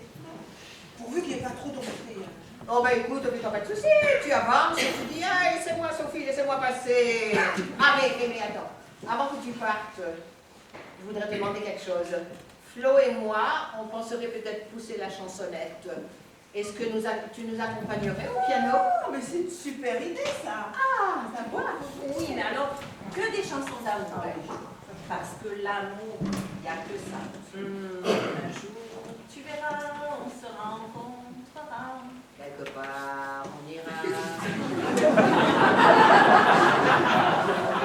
Pourvu qu'il n'y ait pas trop d'embouteillage. Oh bah écoute, t'as pas de soucis, tu avances et tu dis, ah, laissez-moi Sophie, laissez-moi passer. Ah mais attends, avant que tu partes, je voudrais te demander quelque chose. Flo et moi, on penserait peut-être pousser la chansonnette. Est-ce que tu nous accompagnerais au piano? Oh, mais c'est une super idée ça. Ah, ça va. Oui, mais alors, que des chansons d'amour. Parce que l'amour, il n'y a que ça. Un jour, tu verras, on se rencontrera. Quelque part, on ira.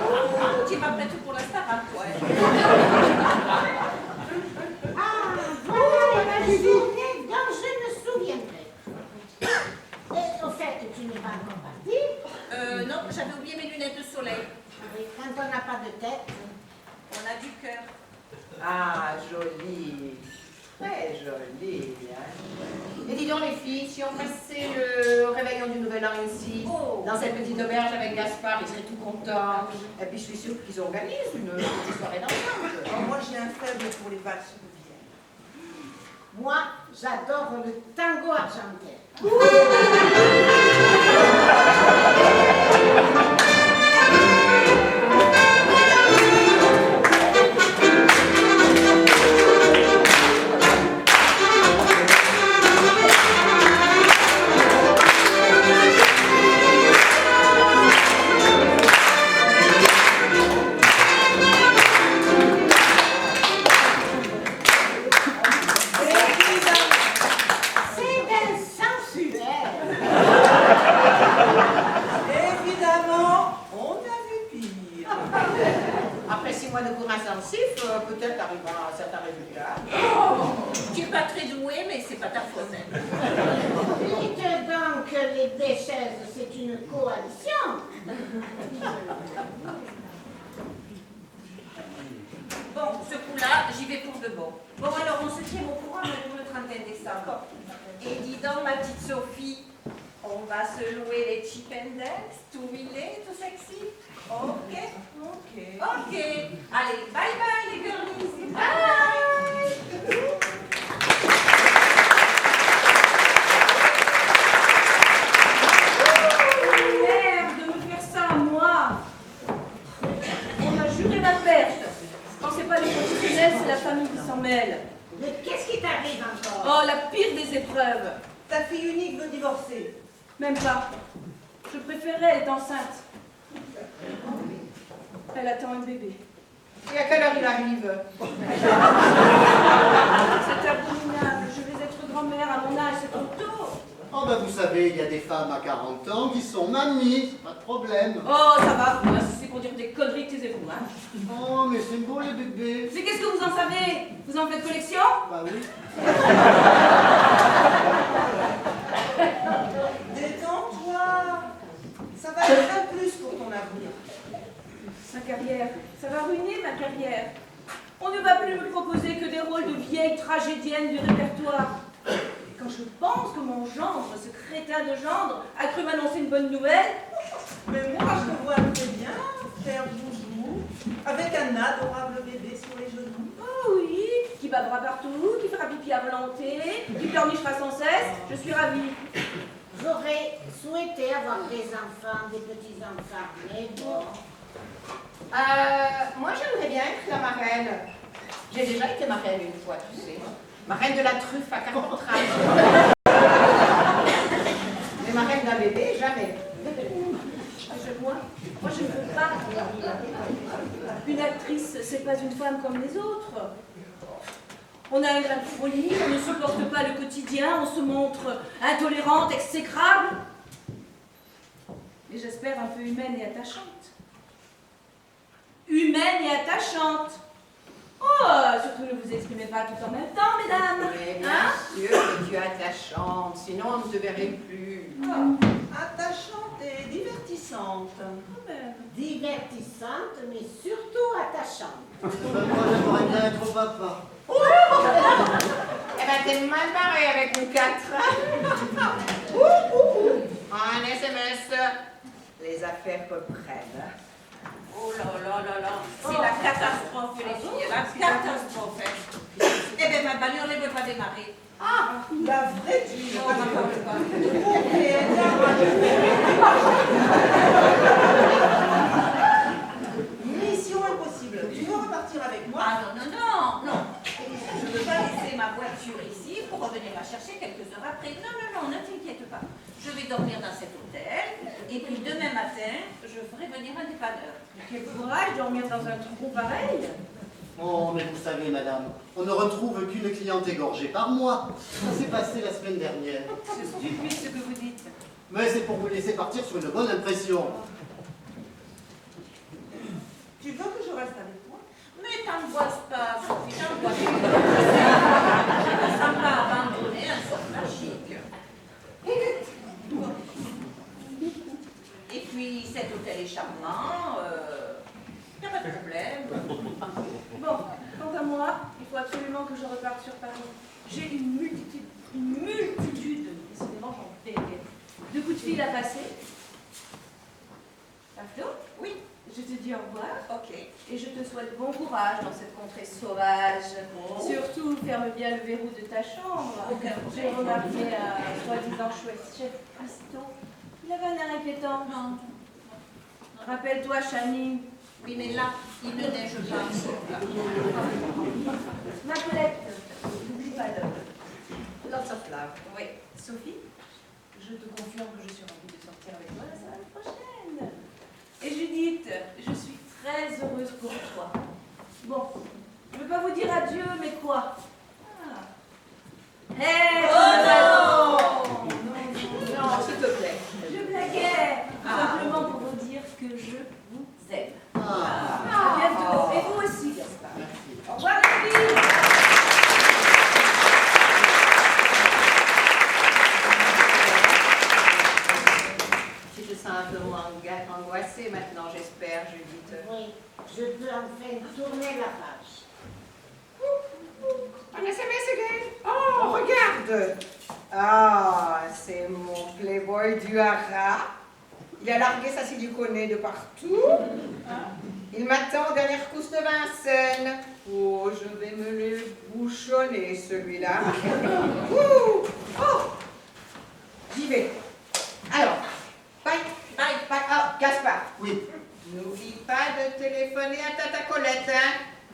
Oh, tu es pas prête pour la Starac, toi. Ah, voilà la journée dont je me souviendrai. Et au fait, tu n'es pas encore parti. Non, j'avais oublié mes lunettes de soleil. Oui, quand on n'a pas de tête. On a du cœur. Ah, joli. Très joli. Hein. Et dis donc les filles, si on passait le réveillon du Nouvel An ici, dans cette petite auberge avec Gaspard, ils seraient tout contents. Et puis je suis sûre qu'ils organisent une petite soirée d'ensemble. Oh, moi j'ai un faible pour les valses de Vienne. Moi, j'adore le tango argentin. peut-être t'arrives à un certain résultat. Tu es pas très doué, mais c'est pas ta faute. Hein. Dites donc que les Béchaises, c'est une coalition. Bon, ce coup-là, j'y vais pour de bon. Bon, alors, on se tient au courant pour le 31 décembre. Et dis donc, ma petite Sophie, on va se louer les cheap and dance, tout huilé, tout sexy. Ok. Ok. Ok. Allez, bye bye les girlies. Bye. Merde, de me faire ça à moi. On m'a juré ma perte. Quand c'est pas les professionnels, c'est la famille qui s'en mêle. Mais qu'est-ce qui t'arrive encore? Oh, la pire des épreuves. Ta fille unique veut divorcer. Même pas. Je préférerais, elle est enceinte. Elle attend un bébé. Et à quelle heure il arrive? C'est abominable. Je vais être grand-mère à mon âge, c'est trop tôt. Oh ben vous savez, il y a des femmes à 40 ans qui sont mamies, pas de problème. Oh, ça va, moi, si c'est pour dire des conneries, taisez-vous, hein. Oh mais c'est beau les bébés. Mais qu'est-ce que vous en savez? Vous en faites collection? Bah oui. Détends-toi. Ça va être un plus pour ton avenir. Ma carrière, ça va ruiner ma carrière. On ne va plus me proposer que des rôles de vieilles tragédiennes du répertoire. Et quand je pense que mon gendre, ce crétin de gendre, a cru m'annoncer une bonne nouvelle, Mais moi, je te vois très bien faire joujou avec un adorable bébé sur les genoux. oh oui, qui bavera partout, qui fera pipi à volonté, qui pleurnichera sans cesse, je suis ravie. J'aurais souhaité avoir des enfants, des petits-enfants, mais bon. Moi, j'aimerais bien être la marraine. J'ai déjà été marraine une fois, tu sais. Marraine de la truffe à Carpentras. Mais marraine d'un bébé, jamais. Moi, je ne veux pas. Une actrice, c'est pas une femme comme les autres. On a un grain de folie, on ne supporte pas le quotidien, on se montre intolérante, exécrable. Mais j'espère un peu humaine et attachante. Humaine et attachante. Oh, surtout ne vous exprimez pas tout en même temps, mesdames. Mais bien Hein? sûr que tu es attachante, sinon on ne te verrait plus. Oh, Attachante et divertissante. quand même. Divertissante, mais surtout attachante. Ben, moi j'aimerais bien être papa. Eh ben, t'es mal barré avec une 4. Un SMS. Les affaires reprennent. Oh là là là là, c'est la catastrophe les filles, la catastrophe. Hein. Eh bien ma bagnole ne veut pas démarrer. Ah, la vraie tuile. Oh, ma pauvre femme. Mission impossible. Tu veux repartir avec moi? Ah non, non, non, non. Je ne veux pas laisser ma voiture ici pour revenir la chercher quelques heures après. Non, non, non, ne t'inquiète pas. Je vais dormir dans cet hôtel et puis demain matin, je ferai venir un dépanneur. Quel courage de dormir dans un trou pareil. Oh mais vous savez madame, on ne retrouve qu'une cliente égorgée par mois. Ça s'est passé la semaine dernière. C'est stupide ce que vous dites. Mais c'est pour vous laisser partir sur une bonne impression. Tu veux que je reste avec toi? Mais t'angoisses pas, Sophie, t'angoisses pas. Je ne sens pas abandonner un sort magique. Et puis cet hôtel est charmant, il n'y a pas de problème. Bon, quant à moi, il faut absolument que je reparte sur Paris. J'ai une multitude, décidément j'en fais, de coups de fil à passer. Flo, Oui, je te dis au revoir ok. et je te souhaite bon courage dans cette contrée sauvage. Surtout, ferme bien le verrou de ta chambre. Aucun J'ai problème. remarqué un soi-disant chouette chef Aston. Il avait un air inquiétant. Non. Rappelle-toi, Chani, Oui, mais là, il ne neige pas encore. Là. ma Colette, n'oublie pas l'heure. Lots of love. Oui. Sophie, je te confirme que je suis ravie de sortir avec toi la semaine prochaine. Et Judith, je suis très heureuse pour toi. Bon, je ne veux pas vous dire adieu, mais quoi? Hé, Non, s'il te plaît. je blaguais, simplement pour vous dire que je vous aime. Ah, À bientôt, et vous aussi, Gaspard. merci. Au revoir. regarde. Ah, c'est mon playboy du haras. Il a largué sa siliconée de partout. Il m'attend aux dernières courses de Vincennes. Oh, je vais me le bouchonner, celui-là. Ouh. Oh, j'y vais. Alors, bye. Bye. Ah, Gaspard. Oui. N'oublie pas de téléphoner à Tata Colette, hein.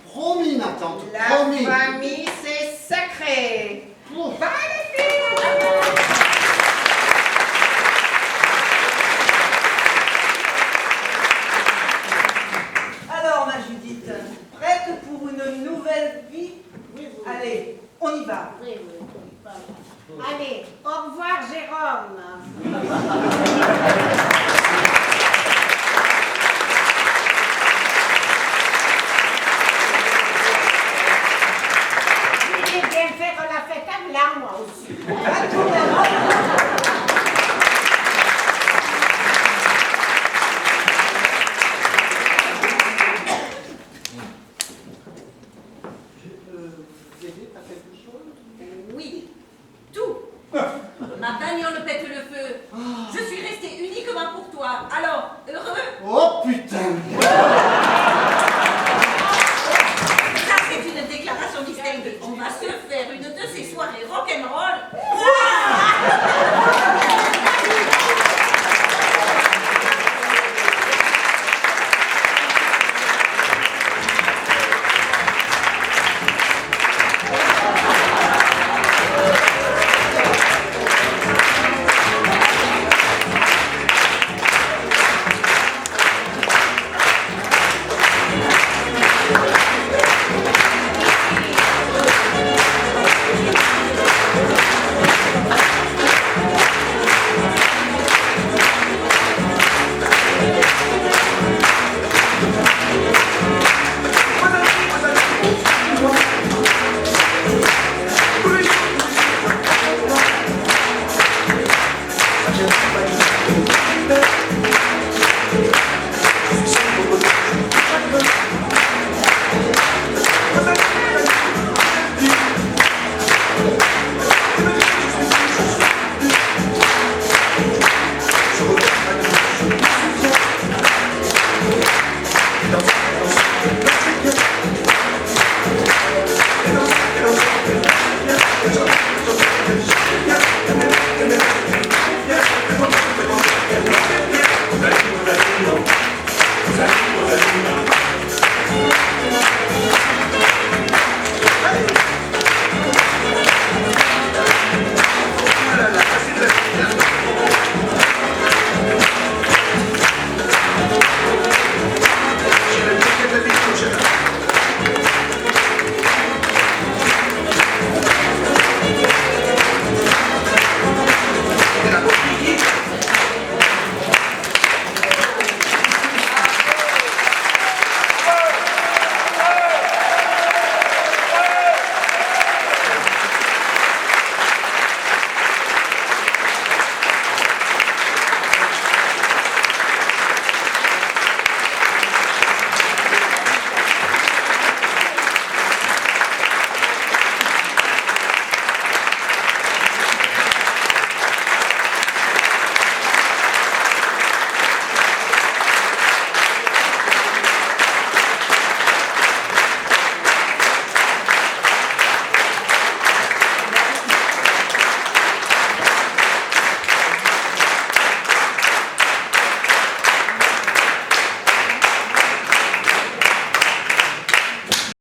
Promis, ma tante, La promis. famille, c'est sacré. Oh. Bye, les filles. Alors, ma Judith, prête pour une nouvelle vie? Oui, oui. Allez, on y va. Oui, oui, oui. Allez, au revoir, Jérôme. Je vais bien faire la fête à blanc, moi aussi. À tout moment. Vous aider à quelque chose? Oui, tout. Ma bagnole pète le